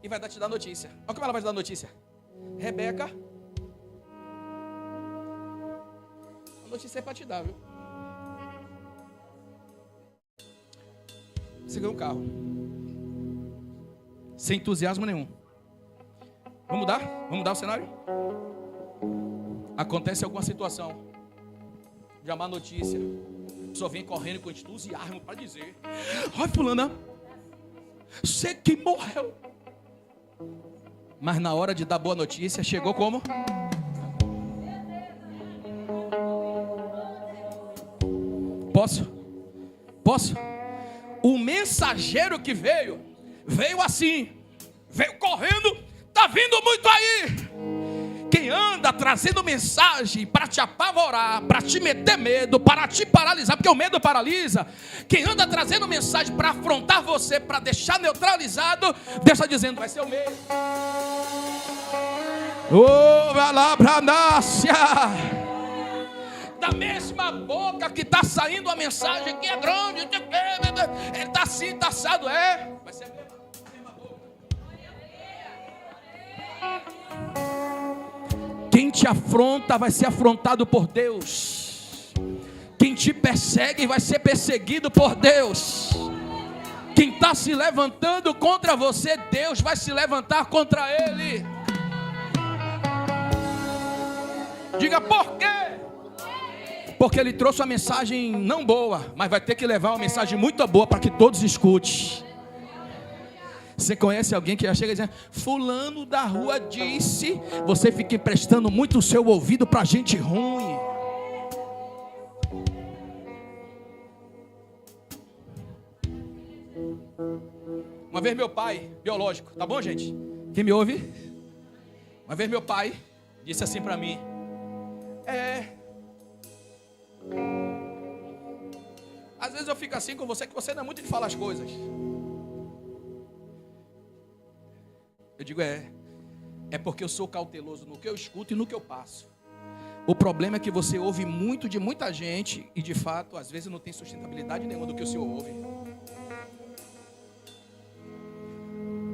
e vai te dar notícia. Olha como ela vai te dar notícia. Rebeca, a notícia é para te dar, viu? Você ganhou um carro. Sem entusiasmo nenhum. Vamos mudar o cenário? Acontece alguma situação de má notícia, só vem correndo com entusiasmo para dizer: olha, fulana, sei que morreu. Mas na hora de dar boa notícia, chegou como? Posso? O mensageiro que veio assim, veio correndo, está vindo muito aí. Quem anda trazendo mensagem para te apavorar, para te meter medo, para te paralisar, porque o medo paralisa. Quem anda trazendo mensagem para afrontar você, para deixar neutralizado, Deus está dizendo: vai ser o mesmo. Vai lá para Nácia. Da mesma boca que está saindo a mensagem, que é grande, ele está assim, está assado, vai ser a mesma boca. Quem te afronta vai ser afrontado por Deus. Quem te persegue vai ser perseguido por Deus. Quem está se levantando contra você, Deus vai se levantar contra ele. Diga por quê? Porque ele trouxe uma mensagem não boa, mas vai ter que levar uma mensagem muito boa para que todos escutem. Você conhece alguém que já chega dizendo: fulano da rua disse. Você fica emprestando muito o seu ouvido para gente ruim. Uma vez meu pai, biológico, tá bom, gente? Quem me ouve? Uma vez meu pai disse assim para mim: às vezes eu fico assim com você, que você não é muito de falar as coisas. Eu digo: é porque eu sou cauteloso no que eu escuto e no que eu passo. O problema é que você ouve muito de muita gente e de fato, às vezes não tem sustentabilidade nenhuma do que o senhor ouve.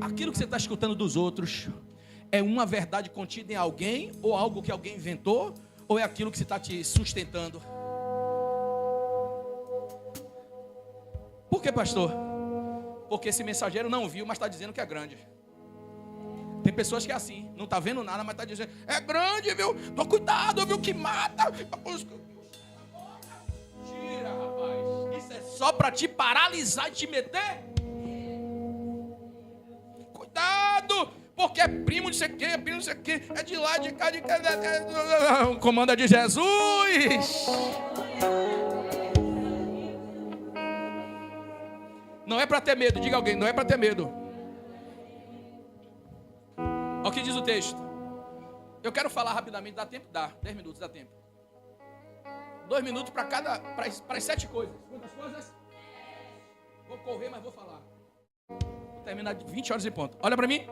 Aquilo que você está escutando dos outros é uma verdade contida em alguém, ou algo que alguém inventou, ou é aquilo que você está te sustentando? Por que, pastor? Porque esse mensageiro não viu, mas está dizendo que é grande. Tem pessoas que é assim, não está vendo nada, mas está dizendo: é grande, viu? Tô cuidado, viu? Que mata. Tira, rapaz. Isso é só para te paralisar e te meter. Cuidado, porque é primo de sei o quê, primo de sei o quê, é de lá, de cá, de cá. Comanda de Jesus. Não é para ter medo, diga alguém, não é para ter medo. Olha o que diz o texto. Eu quero falar rapidamente, dá tempo? Dá, 10 minutos, dá tempo. 2 minutos para as 7 coisas. Quantas coisas? Vou correr, mas vou falar. Vou terminar de 20 horas e ponto. Olha para mim.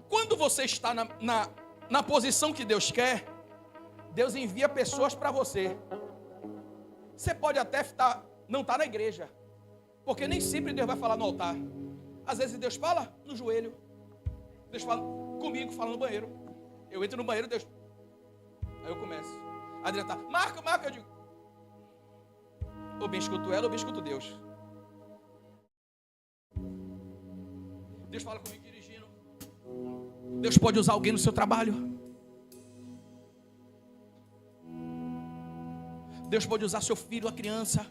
Quando você está na posição que Deus quer, Deus envia pessoas para você. Você pode até não estar na igreja, porque nem sempre Deus vai falar no altar. Às vezes Deus fala no joelho. Deus fala comigo, fala no banheiro. Eu entro no banheiro, Deus... Aí eu começo. A Adriana tá: marca, eu digo: ou bem escuto ela, ou bem escuto Deus. Deus fala comigo dirigindo. Deus pode usar alguém no seu trabalho. Deus pode usar seu filho, a criança.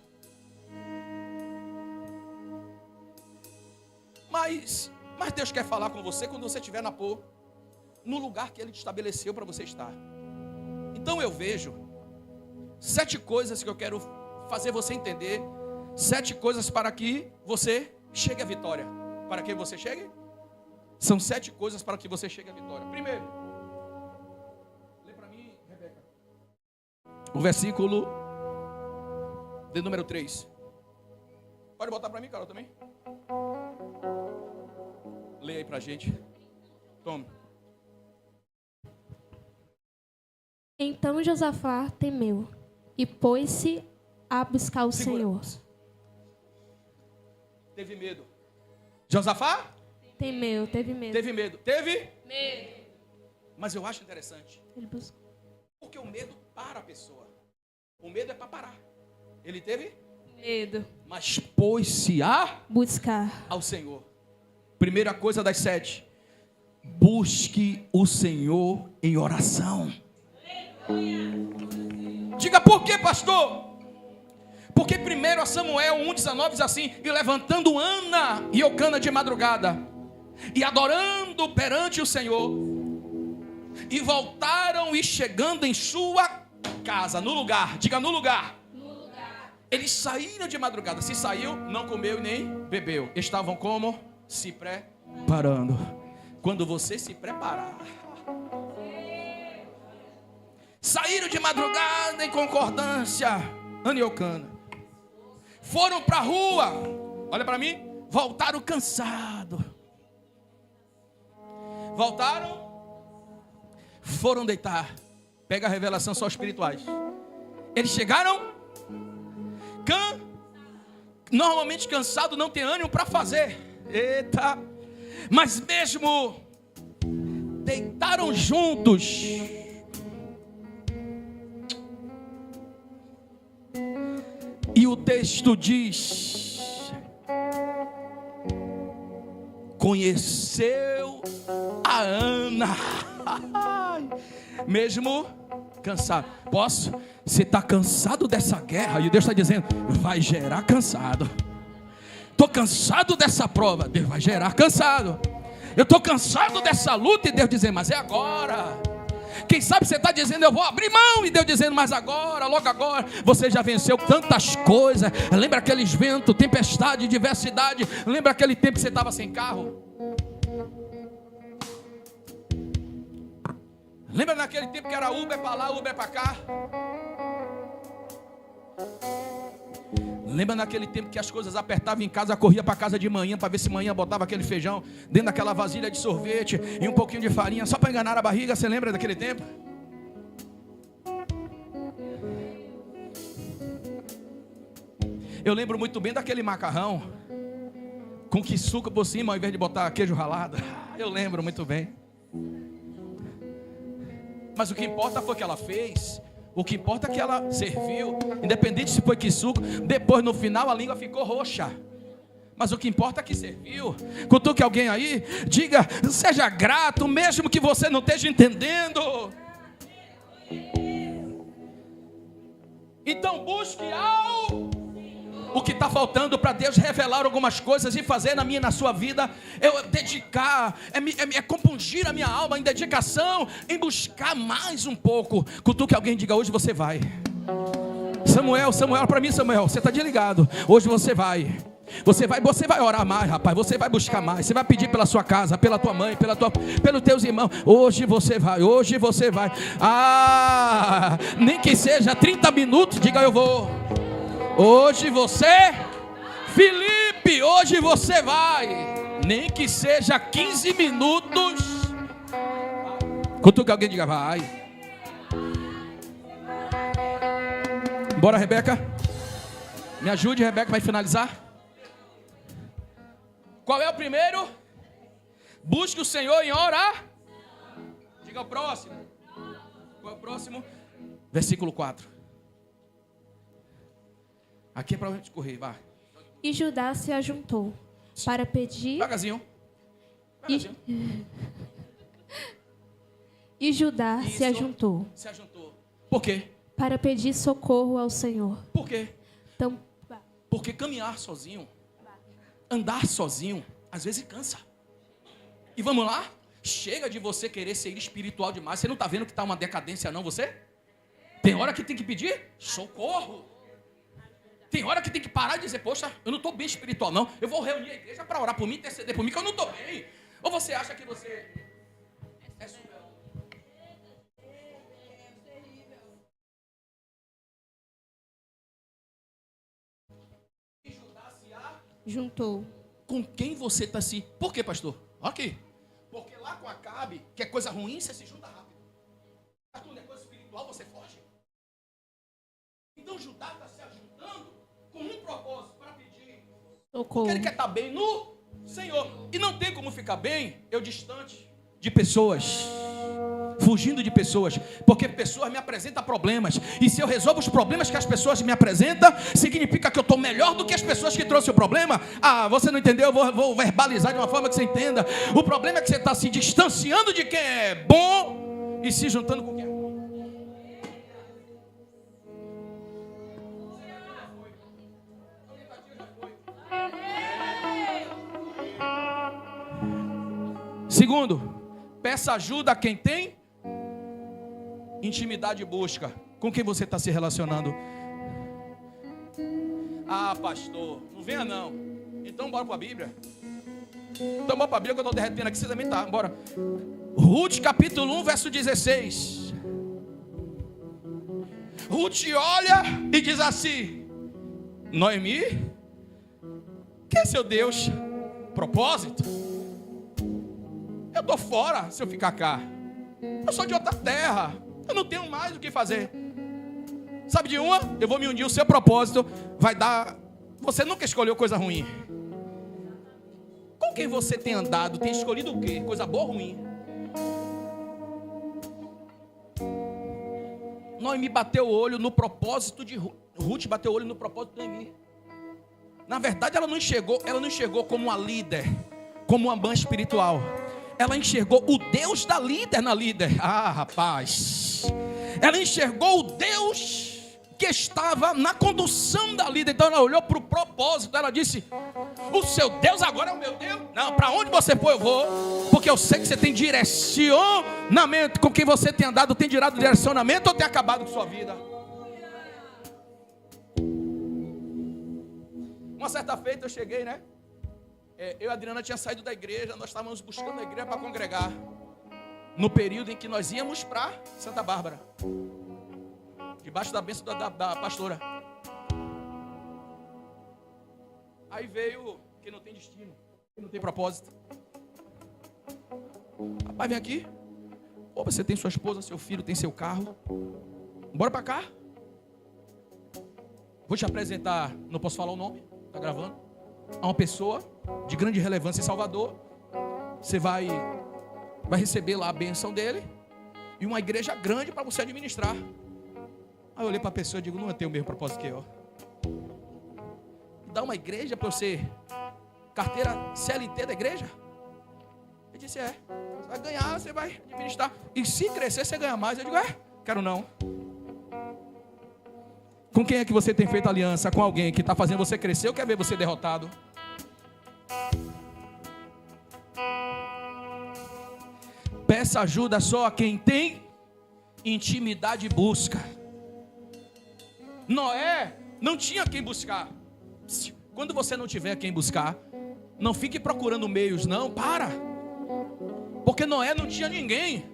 Mas Deus quer falar com você quando você estiver no lugar que Ele te estabeleceu para você estar. Então eu vejo 7 coisas que eu quero fazer você entender. 7 coisas para que você chegue à vitória. Para que você chegue? São 7 coisas para que você chegue à vitória. Primeiro, lê para mim, Rebeca, o versículo de número 3. Pode botar para mim, Carol, também? Lê aí pra gente. Tome. Então Josafá temeu e pôs-se a buscar o Senhor. Teve medo. Josafá? Temeu, teve medo. Teve medo. Teve? Medo. Mas eu acho interessante. Ele buscou. Porque o medo para a pessoa. O medo é para parar. Ele teve? Medo. Mas pôs-se a buscar ao Senhor. Primeira coisa das 7. Busque o Senhor em oração. Diga: por quê, pastor? Porque 1 Samuel 1,19 diz assim: e levantando Ana e Eucana de madrugada, e adorando perante o Senhor, e voltaram e chegando em sua casa, no lugar, diga no lugar. Eles saíram de madrugada. Se saiu, não comeu nem bebeu. Estavam como? Se preparando. Quando você se preparar, saíram de madrugada em concordância, Ana e Eucana, foram para a rua, olha para mim, voltaram cansados, foram deitar. Pega a revelação só espirituais. Eles chegaram normalmente cansado, não tem ânimo para fazer. Eita! Mas mesmo deitaram juntos. E o texto diz conheceu a Ana, mesmo cansado. Posso? Você está cansado dessa guerra, e Deus está dizendo, vai gerar cansado. Estou cansado dessa prova, Deus vai gerar cansado. Eu estou cansado dessa luta, e Deus dizendo, mas é agora. Quem sabe você está dizendo, eu vou abrir mão, e Deus dizendo, mas agora, logo agora, você já venceu tantas coisas. Lembra aqueles ventos, tempestade, diversidade? Lembra aquele tempo que você estava sem carro? Lembra naquele tempo que era Uber para lá, Uber para cá? Lembra naquele tempo que as coisas apertavam em casa, corria para casa de manhã para ver se manhã botava aquele feijão dentro daquela vasilha de sorvete e um pouquinho de farinha só para enganar a barriga? Você lembra daquele tempo? Eu lembro muito bem daquele macarrão com quissuca por cima ao invés de botar queijo ralado. Eu lembro muito bem. Mas o que importa foi o que ela fez. O que importa é que ela serviu, independente se foi quissuco. Depois no final a língua ficou roxa. Mas o que importa é que serviu. Cutuque alguém aí, diga, seja grato, mesmo que você não esteja entendendo. Então busque o que está faltando para Deus revelar algumas coisas e fazer na minha e na sua vida. Eu dedicar, é compungir a minha alma em dedicação, em buscar mais um pouco. Cutuque alguém e diga, hoje você vai. Samuel, para mim, Samuel, você está desligado. Hoje você vai. Você vai orar mais, rapaz. Você vai buscar mais. Você vai pedir pela sua casa, pela tua mãe, pelos teus irmãos. Hoje você vai. Nem que seja 30 minutos, diga eu vou. Hoje você, Felipe, hoje você vai. Nem que seja 15 minutos. Cutuca alguém e diga, vai. Bora, Rebeca. Me ajude, Rebeca, vai finalizar. Qual é o primeiro? Busque o Senhor em orar. Diga o próximo. Qual é o próximo? Versículo 4. Aqui é para a gente correr, vai. E Judá se ajuntou para pedir. Devagarzinho. E Judá se ajuntou. Se ajuntou. Por quê? Para pedir socorro ao Senhor. Por quê? Então, porque caminhar sozinho, andar sozinho, às vezes cansa. E vamos lá? Chega de você querer ser espiritual demais. Você não está vendo que está uma decadência não, você? Tem hora que tem que pedir socorro. Tem hora que tem que parar e dizer, poxa, eu não estou bem espiritual não. Eu vou reunir a igreja para orar por mim, interceder por mim, que eu não estou bem. Ou você acha que você é super... juntou. Com quem você está se... Por quê, pastor? Aqui. Porque lá com Acabe, que é coisa ruim, você se junta rápido. Mas quando é coisa espiritual, você foge. Então Judá está se ajuntando com um propósito para pedir socorro. Porque ele quer estar bem no Senhor. E não tem como ficar bem eu distante de pessoas, fugindo de pessoas, porque pessoas me apresentam problemas, e se eu resolvo os problemas que as pessoas me apresentam, significa que eu estou melhor do que as pessoas que trouxeram o problema. Você não entendeu? Eu vou verbalizar de uma forma que você entenda. O problema é que você está se distanciando de quem é bom e se juntando com quem é bom. Segundo, peça ajuda a quem tem intimidade e busca. Com quem você está se relacionando? Pastor, não venha não. Então bora para a Bíblia. Então bora para a Bíblia que eu estou derretendo aqui, você também está. Bora. Ruth capítulo 1, verso 16. Ruth olha e diz assim: Noemi, quem é seu Deus? Propósito? Eu estou fora se eu ficar cá. Eu sou de outra terra. Eu não tenho mais o que fazer. Sabe de uma? Eu vou me unir. O seu propósito vai dar... Você nunca escolheu coisa ruim. Com quem você tem andado? Tem escolhido o quê? Coisa boa ou ruim? Noemi bateu o olho no propósito de Ruth. Bateu o olho no propósito de Noemi. Na verdade ela não enxergou como uma líder, como uma mãe espiritual. Ela enxergou o Deus da líder na líder. Ah, rapaz. Ela enxergou o Deus que estava na condução da líder. Então ela olhou para o propósito. Ela disse: o seu Deus agora é o meu Deus? Não, para onde você for eu vou. Porque eu sei que você tem direcionamento. Com quem você tem andado, tem dado direcionamento ou tem acabado com sua vida? Uma certa feita eu cheguei, né? Eu e a Adriana tinha saído da igreja. Nós estávamos buscando a igreja para congregar. No período em que nós íamos para Santa Bárbara, debaixo da bênção da pastora. Aí veio quem não tem destino, quem não tem propósito. Rapaz, vem aqui. Ou você tem sua esposa, seu filho, tem seu carro. Bora para cá. Vou te apresentar, não posso falar o nome, tá gravando, a uma pessoa de grande relevância em Salvador. Você vai receber lá a bênção dele e uma igreja grande para você administrar. Aí eu olhei para a pessoa e digo: não tem o mesmo propósito que eu. Dá uma igreja para eu ser carteira CLT da igreja? Ele disse: você vai ganhar, você vai administrar. E se crescer, você ganha mais. Eu digo: quero não. Com quem é que você tem feito aliança? Com alguém que está fazendo você crescer ou quer ver você derrotado? Peça ajuda só a quem tem intimidade e busca. Noé não tinha quem buscar. Quando você não tiver quem buscar, não fique procurando meios, não, para. Porque Noé não tinha ninguém.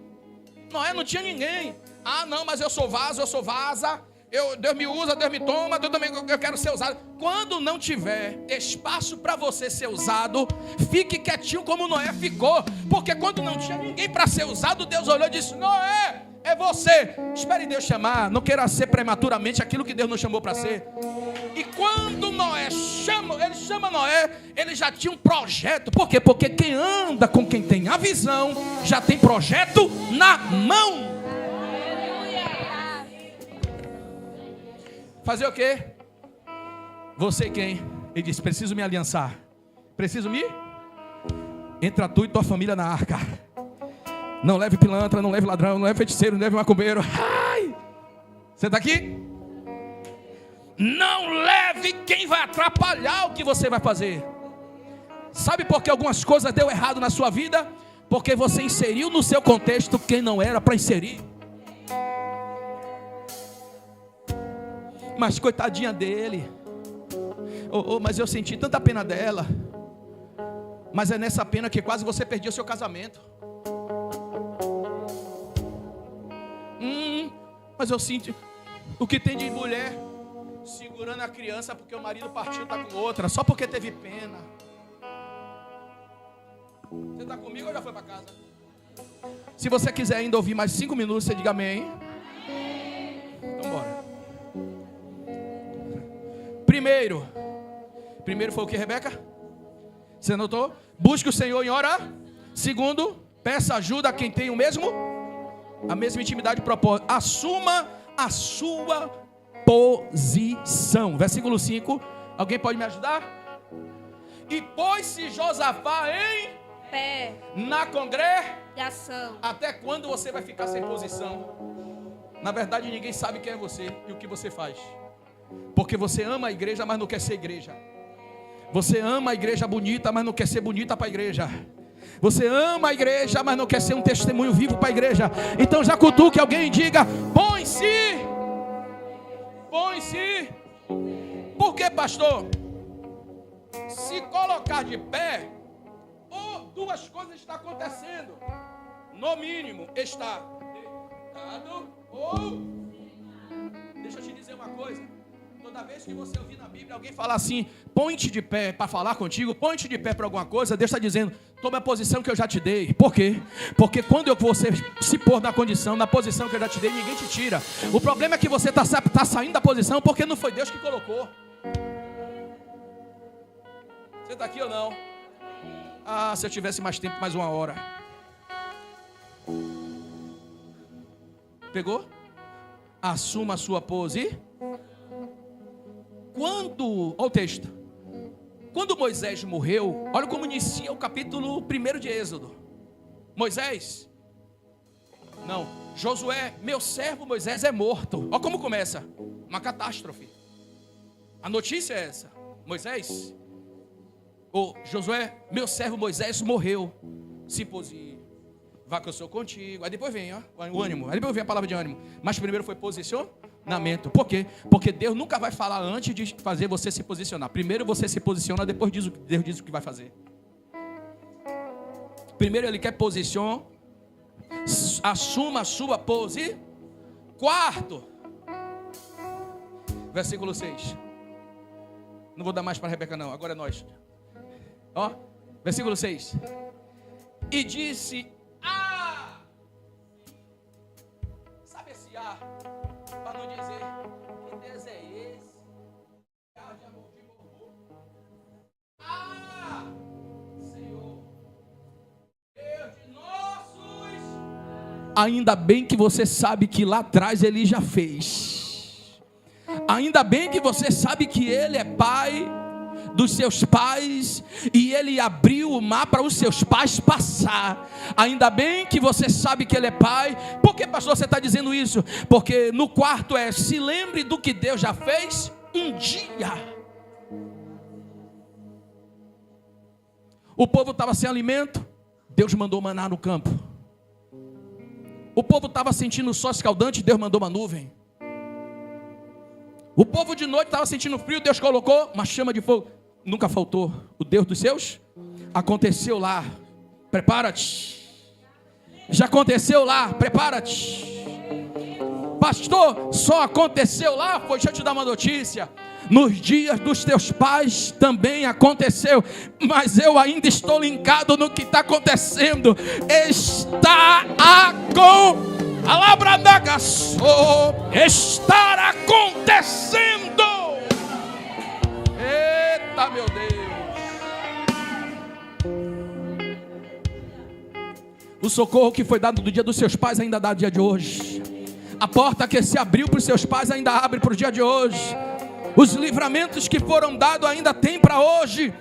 Noé não tinha ninguém. Ah, não, mas eu sou vaso, eu sou vaza. Deus me usa, Deus me toma, Deus também, eu quero ser usado. Quando não tiver espaço para você ser usado, fique quietinho como Noé ficou. Porque quando não tinha ninguém para ser usado, Deus olhou e disse: Noé, é você. Espere Deus chamar, não queira ser prematuramente aquilo que Deus não chamou para ser. E quando Noé ele chama Noé, ele já tinha um projeto. Por quê? Porque quem anda com quem tem a visão, já tem projeto na mão. Fazer o quê? Você quem? Ele disse: preciso me aliançar. Preciso me? Entra tu e tua família na arca. Não leve pilantra, não leve ladrão, não leve feiticeiro, não leve macumbeiro. Ai! Você está aqui? Não leve quem vai atrapalhar o que você vai fazer. Sabe por que algumas coisas deu errado na sua vida? Porque você inseriu no seu contexto quem não era para inserir. Mas coitadinha dele. Mas eu senti tanta pena dela. Mas é nessa pena que quase você perdeu o seu casamento. Mas eu sinto o que tem de mulher segurando a criança porque o marido partiu, está com outra, só porque teve pena. Você está comigo ou já foi para casa? Se você quiser ainda ouvir mais 5 minutos, você diga amém. Então bora. Primeiro foi o que, Rebeca? Você anotou? Busque o Senhor em hora. Segundo, peça ajuda a quem tem a mesma intimidade e propósito. Assuma a sua posição. Versículo 5. Alguém pode me ajudar? E pôs-se Josafá em pé na congregação. Até quando você vai ficar sem posição? Na verdade, ninguém sabe quem é você e o que você faz. Porque você ama a igreja, mas não quer ser igreja. Você ama a igreja bonita, mas não quer ser bonita para a igreja. Você ama a igreja, mas não quer ser um testemunho vivo para a igreja. Então já cutuque alguém e diga: põe-se. Por que, pastor? Se colocar de pé, ou duas coisas estão acontecendo. No mínimo, está deitado ou... Deixa eu te dizer uma coisa. Toda vez que você ouvir na Bíblia alguém falar assim: põe-te de pé para falar contigo, põe-te de pé para alguma coisa, Deus está dizendo: tome a posição que eu já te dei. Por quê? Porque quando você se pôr na condição, na posição que eu já te dei, ninguém te tira. O problema é que você está saindo da posição porque não foi Deus que colocou. Você está aqui ou não? Ah, se eu tivesse mais tempo, mais 1 hora. Pegou? Assuma a sua pose. Quando, olha o texto, Quando Moisés morreu, olha como inicia o capítulo 1 de Êxodo. Josué, meu servo Moisés é morto. Olha como começa, uma catástrofe. A notícia é essa: Josué, meu servo Moisés morreu. Se posicione, vá que eu sou contigo. Aí depois vem o ânimo, aí depois vem a palavra de ânimo. Mas primeiro foi posicionamento. Por quê? Porque Deus nunca vai falar antes de fazer você se posicionar. Primeiro você se posiciona, depois Deus diz o que vai fazer. Primeiro Ele quer posicionar. Assuma a sua pose. Quarto, versículo 6. Não vou dar mais para a Rebeca não, agora é nós. Versículo 6. E disse: sabe esse para não dizer que Deus é esse? Senhor, Deus de nossos. Ainda bem que você sabe que lá atrás Ele já fez. Ainda bem que você sabe que Ele é Pai dos seus pais, e Ele abriu o mar para os seus pais passar. Ainda bem que você sabe que Ele é Pai. Por que, pastor, você está dizendo isso? Porque no quarto se lembre do que Deus já fez um dia. O povo estava sem alimento, Deus mandou maná no campo. O povo estava sentindo o sol escaldante, Deus mandou uma nuvem. O povo de noite estava sentindo frio, Deus colocou uma chama de fogo. Nunca faltou o Deus dos seus. Aconteceu lá, prepara-te. Já aconteceu lá, prepara-te. Pastor, só aconteceu lá? Deixa eu te dar uma notícia. Nos dias dos teus pais também aconteceu, mas eu ainda estou linkado no que está acontecendo. Está estar acontecendo. Eita, meu Deus. O socorro que foi dado do dia dos seus pais ainda dá no dia de hoje. A porta que se abriu para os seus pais ainda abre para o dia de hoje. Os livramentos que foram dados ainda tem para hoje.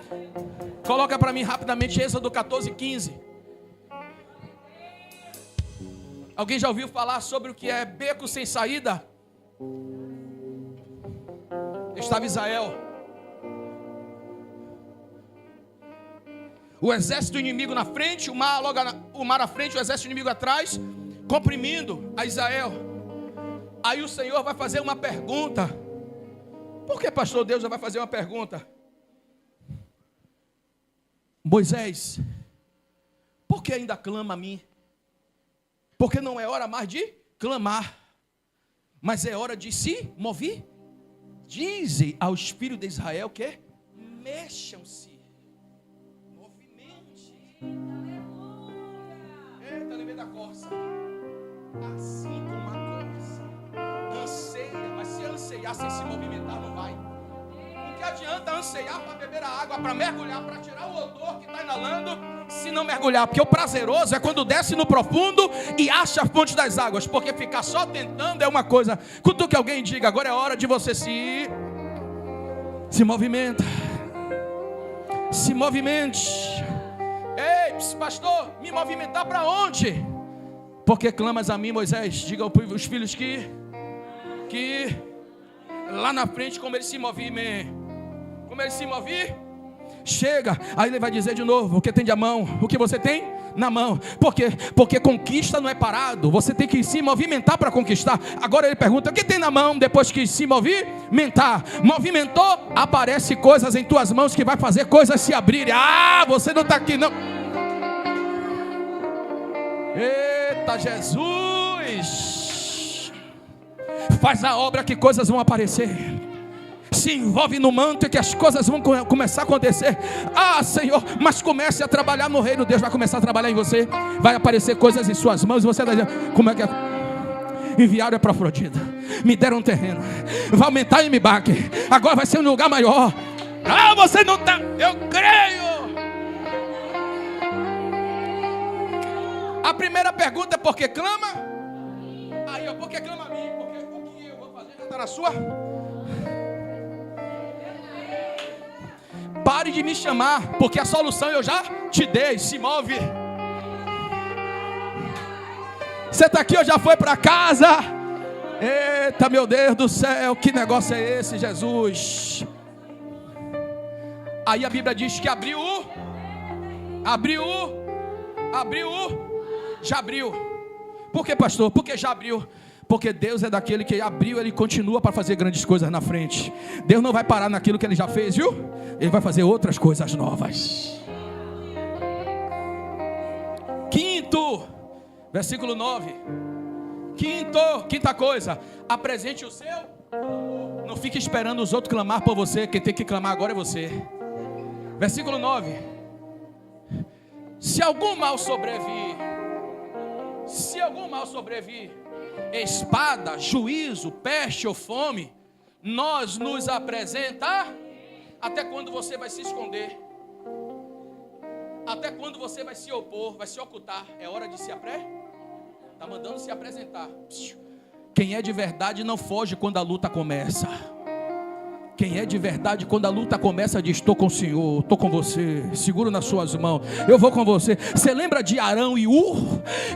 Coloca para mim rapidamente Êxodo 14:15. Alguém já ouviu falar sobre o que é beco sem saída? Estava Israel, o exército inimigo na frente, o mar à frente, o exército inimigo atrás, comprimindo a Israel. Aí o Senhor vai fazer uma pergunta. Por que, pastor, Deus já vai fazer uma pergunta? Moisés, por que ainda clama a mim? Porque não é hora mais de clamar, mas é hora de se mover. Dize aos filhos de Israel que mexam-se, movimente. Eita, lembrei da corça. Assim como a corça anseia, mas se anseiar sem se movimentar não vai. O que adianta anseiar para beber a água, para mergulhar, para tirar o odor que está inalando, se não mergulhar? Porque o prazeroso é quando desce no profundo e acha a fonte das águas. Porque ficar só tentando é uma coisa. Cutuque alguém e diga: agora é hora de você se movimenta. Se movimente. Ei, pastor, me movimentar para onde? Porque clamas a mim, Moisés. Diga aos filhos que lá na frente, como ele se movimenta. Como ele se move, chega. Aí ele vai dizer de novo: o que tem de mão? O que você tem na mão? Por quê? Porque conquista não é parado. Você tem que se movimentar para conquistar. Agora ele pergunta: o que tem na mão? Depois que se movimentar, movimentou, aparece coisas em tuas mãos que vai fazer coisas se abrirem. Você não está aqui não. Eita, Jesus, faz a obra que coisas vão aparecer. Se envolve no manto e que as coisas vão começar a acontecer. Senhor, mas comece a trabalhar no reino. Deus vai começar a trabalhar em você. Vai aparecer coisas em suas mãos e você vai dizer: como é que é? Enviaram para Afrodita, me deram um terreno, vai aumentar em Mibaque, agora vai ser um lugar maior. Você não está, eu creio. A primeira pergunta é: por que clama? Aí, por que clama a mim? Porque o que eu vou fazer já está na sua. pare de me chamar, porque a solução eu já te dei. Se move. Você está aqui ou já foi para casa? Eita, meu Deus do céu, que negócio é esse, Jesus? Aí a Bíblia diz que já abriu. Por que, pastor? Porque já abriu. Porque Deus é daquele que abriu, Ele continua para fazer grandes coisas na frente. Deus não vai parar naquilo que Ele já fez, viu? Ele vai fazer outras coisas novas. Quinto, versículo 9. Quinta coisa, apresente o seu. Não fique esperando os outros clamar por você. Quem tem que clamar agora é você. Versículo 9. Se algum mal sobrevir, espada, juízo, peste ou fome, nós nos apresenta. Até quando você vai se esconder? Até quando você vai se opor, vai se ocultar? É hora de se apresentar. Está mandando se apresentar. Quem é de verdade não foge quando a luta começa. Quem é de verdade, quando a luta começa, diz: estou com o Senhor, estou com você, seguro nas suas mãos, eu vou com você. Você lembra de Arão e Ur?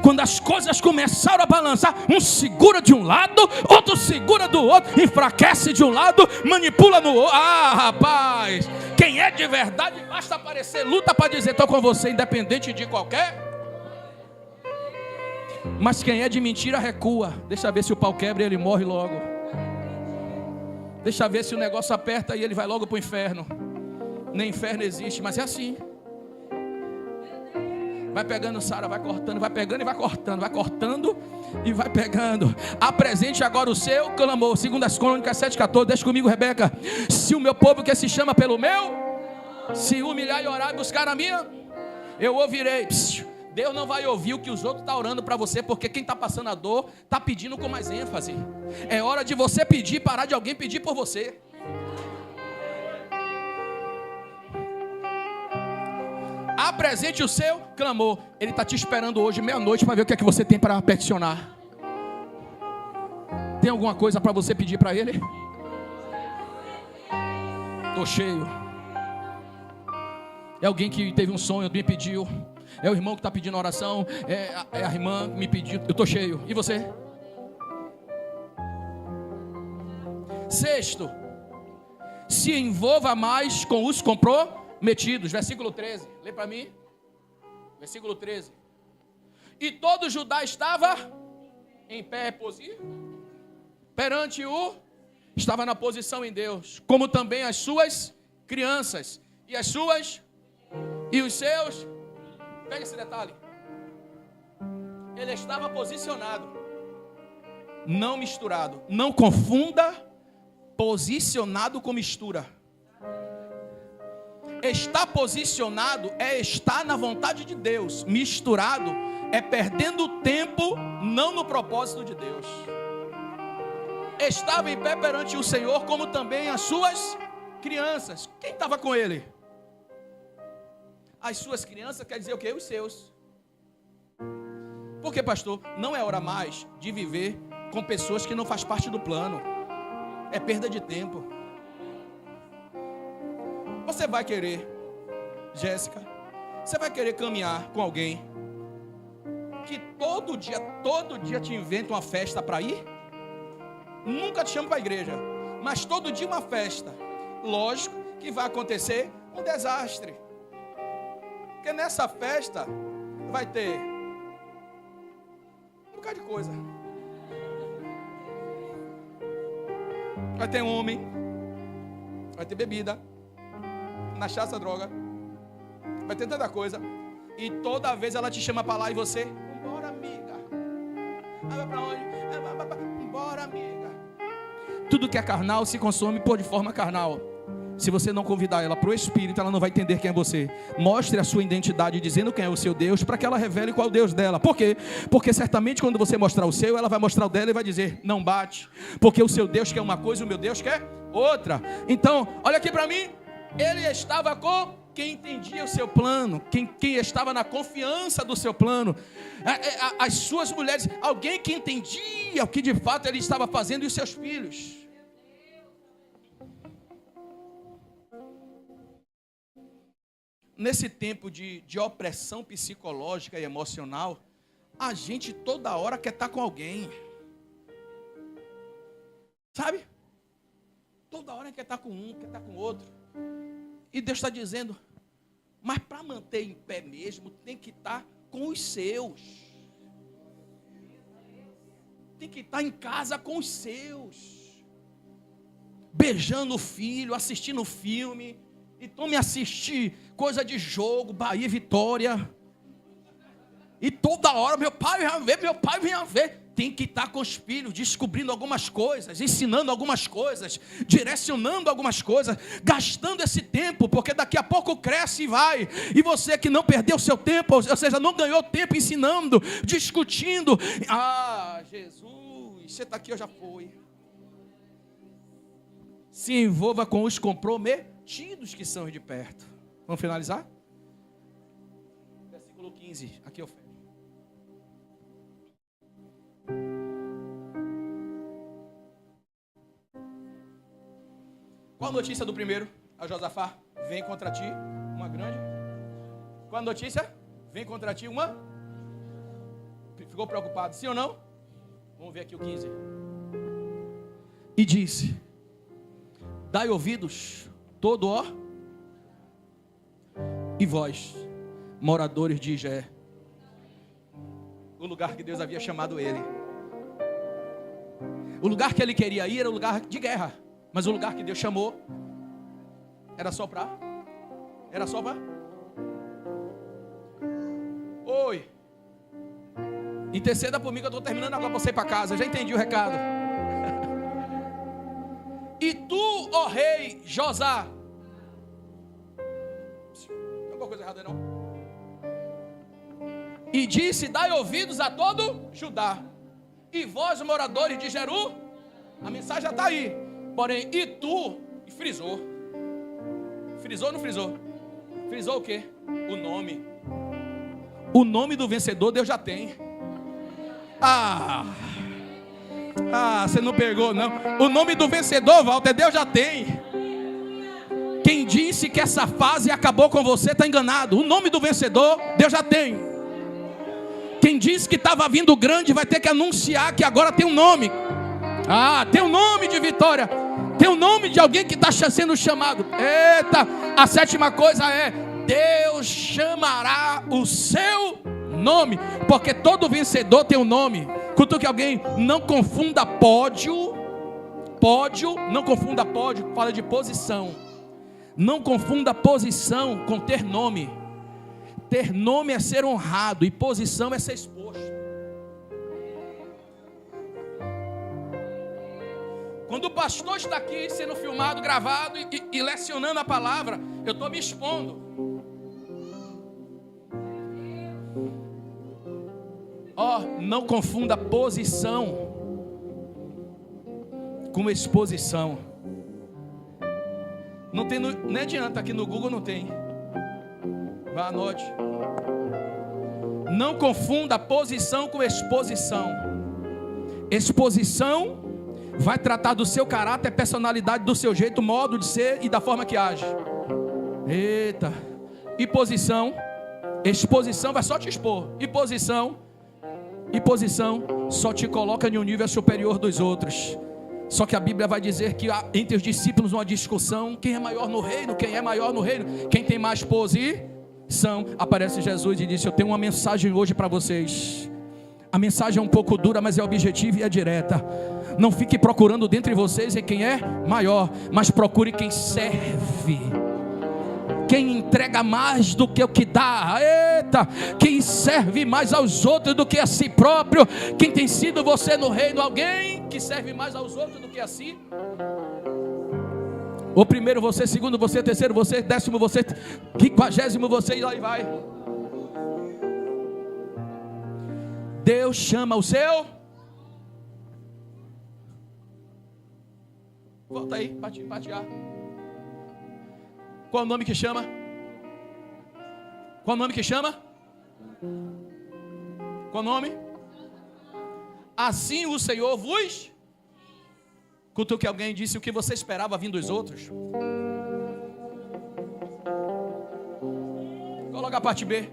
Quando as coisas começaram a balançar, um segura de um lado, outro segura do outro, enfraquece de um lado, manipula no outro. Ah, rapaz, quem é de verdade, basta aparecer luta para dizer: estou com você, independente de qualquer. Mas quem é de mentira recua. Deixa ver se o pau quebra e ele morre logo. Deixa ver se o negócio aperta e ele vai logo para o inferno. Nem inferno existe, mas é assim. Vai pegando, Sara, vai cortando, vai pegando e vai cortando. Vai cortando e vai pegando. Apresente agora o seu clamor. 2 Crônicas 7,14. Deixa comigo, Rebeca. Se o meu povo que se chama pelo meu se humilhar e orar e buscar a minha, eu ouvirei. Deus não vai ouvir o que os outros estão orando para você, porque quem está passando a dor está pedindo com mais ênfase. É hora de você pedir, parar de alguém pedir por você. Apresente o seu clamor. Ele está te esperando hoje, meia-noite, para ver o que é que você tem para peticionar. Tem alguma coisa para você pedir para Ele? Estou cheio. É alguém que teve um sonho, me pediu. É o irmão que está pedindo oração. É a irmã que me pediu. Eu estou cheio. E você? Sexto, se envolva mais com os comprometidos. Versículo 13. Lê para mim. Versículo 13. E todo Judá estava em pé, perante o... Estava na posição em Deus. Como também as suas crianças. E as suas... E os seus... Pega esse detalhe. Ele estava posicionado, não misturado. Não confunda posicionado com mistura. Estar posicionado é estar na vontade de Deus. Misturado é perdendo tempo, não no propósito de Deus. Estava em pé perante o Senhor, como também as suas crianças. Quem estava com ele? As suas crianças quer dizer o quê? Os seus. Por quê, pastor? Não é hora mais de viver com pessoas que não faz parte do plano. É perda de tempo. Você vai querer, Jéssica, você vai querer caminhar com alguém que todo dia te inventa uma festa para ir? Nunca te chama para a igreja, mas todo dia uma festa. Lógico que vai acontecer um desastre. Porque nessa festa vai ter um bocado de coisa. Vai ter homem, vai ter bebida, cachaça, droga, vai ter tanta coisa. E toda vez ela te chama para lá e você, embora, amiga. Vai para onde? Embora, amiga. Tudo que é carnal se consome por de forma carnal. Se você não convidar ela para o Espírito, ela não vai entender quem é você. Mostre a sua identidade dizendo quem é o seu Deus, para que ela revele qual é o Deus dela. Por quê? Porque certamente quando você mostrar o seu, ela vai mostrar o dela e vai dizer, não bate. Porque o seu Deus quer uma coisa e o meu Deus quer outra. Então, olha aqui para mim. Ele estava com quem entendia o seu plano, quem estava na confiança do seu plano. As suas mulheres, alguém que entendia o que de fato ele estava fazendo e os seus filhos. nesse tempo de opressão psicológica e emocional, a gente toda hora quer estar com alguém. Sabe? Toda hora quer estar com um, quer estar com outro. E Deus está dizendo, mas para manter em pé mesmo, tem que estar com os seus. Tem que estar em casa com os seus. Beijando o filho, assistindo filme. Então me assistir coisa de jogo, Bahia e Vitória. E toda hora, meu pai vem ver. Tem que estar com os filhos, descobrindo algumas coisas, ensinando algumas coisas, direcionando algumas coisas, gastando esse tempo, porque daqui a pouco cresce e vai. E você que não perdeu seu tempo, ou seja, não ganhou tempo ensinando, discutindo. Ah, Jesus, você está aqui, eu já fui. Se envolva com os comprometidos que são de perto. Vamos finalizar? Versículo 15, aqui eu fecho. Qual a notícia do primeiro? A Josafá, vem contra ti uma grande. Qual a notícia? Vem contra ti uma. Ficou preocupado, sim ou não? Vamos ver aqui o 15. E disse: dai ouvidos, todo ó, e vós, moradores de Igé, o lugar que Deus havia chamado ele. O lugar que ele queria ir era o lugar de guerra. Mas o lugar que Deus chamou era só para? Oi. Interceda por mim que eu estou terminando agora para você ir para casa. Eu já entendi o recado. E tu, ó rei Josá. Tem alguma coisa errada aí não? E disse: dai ouvidos a todo Judá. E vós, moradores de Jeru. A mensagem já está aí. Porém, e tu, e frisou. Frisou ou não frisou? Frisou o quê? O nome. O nome do vencedor Deus já tem. Você não pegou não. O nome do vencedor, Walter, Deus já tem. Quem disse que essa fase acabou com você está enganado. O nome do vencedor Deus já tem. Quem disse que estava vindo grande vai ter que anunciar que agora tem um nome. Tem um nome de vitória. Tem um nome de alguém que está sendo chamado. Eita, a sétima coisa é: Deus chamará o seu nome. Porque todo vencedor tem um nome. Cutuque alguém, não confunda pódio. Pódio, não confunda pódio, fala de posição. Não confunda posição com ter nome. Ter nome é ser honrado e posição é ser exposto. Quando o pastor está aqui sendo filmado, gravado e lecionando a palavra, eu estou me expondo. Não confunda posição com exposição. Não tem, nem adianta, aqui no Google não tem. Vá, anote. Não confunda posição com exposição. Exposição vai tratar do seu caráter, personalidade, do seu jeito, modo de ser e da forma que age. Eita. E posição? Exposição vai só te expor. E posição só te coloca em um nível superior dos outros. Só que a Bíblia vai dizer que há entre os discípulos uma discussão: quem é maior no reino? Quem é maior no reino? Quem tem mais posição? Aparece Jesus e disse: eu tenho uma mensagem hoje para vocês. A mensagem é um pouco dura, mas é objetiva e é direta. Não fique procurando dentre vocês quem é maior, mas procure quem serve, quem entrega mais do que o que dá. Eita, quem serve mais aos outros do que a si próprio. Quem tem sido você no reino? Alguém que serve mais aos outros do que a si? O primeiro você, segundo você, terceiro você, décimo você, 50º você, e lá vai. Deus chama o seu. Volta aí, patear. Qual o nome que chama? Qual o nome que chama? Qual o nome? Assim o Senhor vos. Cutuque alguém e disse: o que você esperava vindo dos outros? jogar a parte B.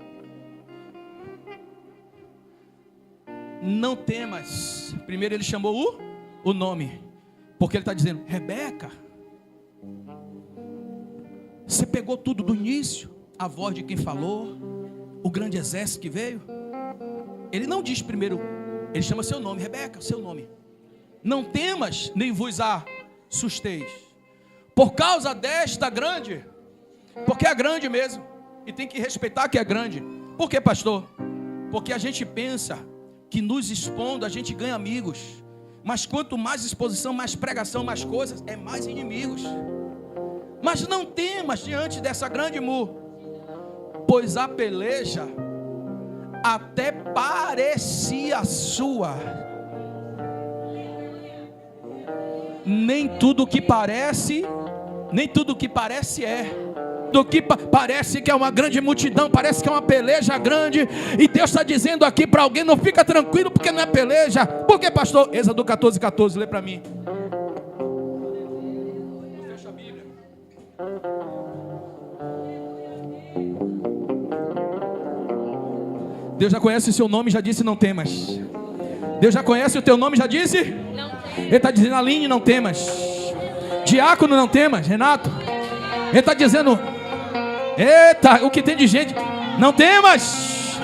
Não temas. Primeiro ele chamou o nome. Porque ele está dizendo, Rebeca, você pegou tudo do início, a voz de quem falou, o grande exército que veio. Ele não diz primeiro, ele chama seu nome, Rebeca, seu nome. Não temas, nem vos assusteis. Por causa desta grande, porque é grande mesmo, e tem que respeitar que é grande. Por quê, pastor? Porque a gente pensa que nos expondo a gente ganha amigos. Mas quanto mais exposição, mais pregação, mais coisas, é mais inimigos. Mas não temas diante dessa grande pois a peleja até parecia sua. Nem tudo que parece é. Do que parece que é uma grande multidão, parece que é uma peleja grande, e Deus está dizendo aqui para alguém, não fica tranquilo porque não é peleja. Por que, pastor? Êxodo 14:14, lê para mim. Fecha a Bíblia. Deus já conhece o seu nome, já disse não temas. Deus já conhece o teu nome, já disse não temas. Ele está dizendo, Aline, não temas. Diácono, não temas. Renato, ele está dizendo, eita, o que tem de gente, não temas.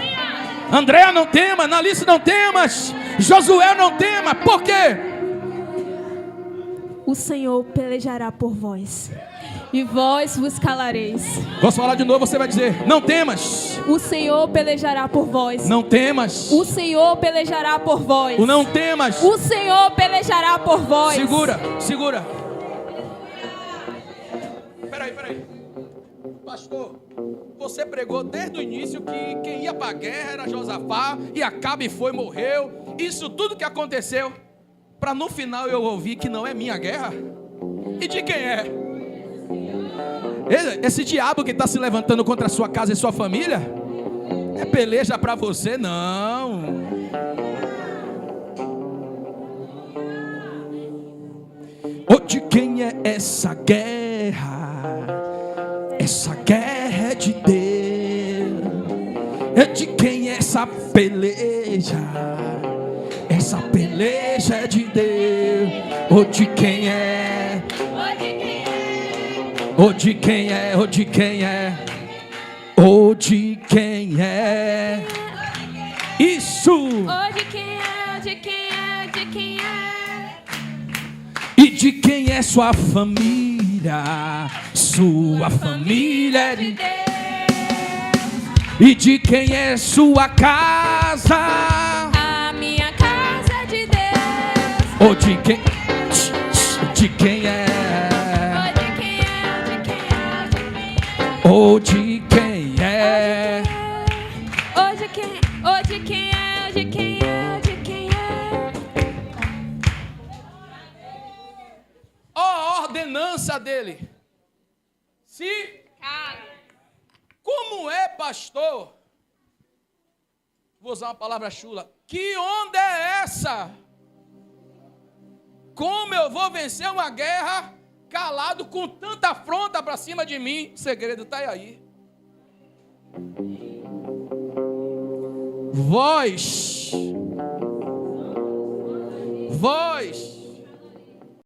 Andréa, não tema. Analice, não temas. Josué, não tema. Por quê? O Senhor pelejará por vós, e vós vos calareis. Posso falar de novo, você vai dizer, não temas. O Senhor pelejará por vós. Não temas. O Senhor pelejará por vós. O não temas. O Senhor pelejará por vós. Segura. Peraí. Pastor, você pregou desde o início que quem ia para a guerra era Josafá, e Acabe morreu. Isso tudo que aconteceu, para no final eu ouvir que não é minha guerra. E de quem é? Esse diabo que está se levantando contra a sua casa e sua família, é peleja para você? Não. Ou de quem é essa guerra? Essa guerra é de Deus. É de quem é essa peleja? Essa peleja é de Deus. Ou de quem é? Ou de quem é? Ou de quem é? Ou de quem é? Isso! Ou de quem é? De quem é? De quem é? E de quem é sua família? Sua família é de Deus. E de quem é sua casa? A minha casa é de Deus. Ou de quem? De quem é? Ou de quem é? Ou de quem é? Ou de quem é? De quem é? De quem é? Ó a ordenança dele. Como é, pastor? Vou usar uma palavra chula. Que onda é essa? Como eu vou vencer uma guerra calado com tanta afronta para cima de mim? O segredo está aí. Vós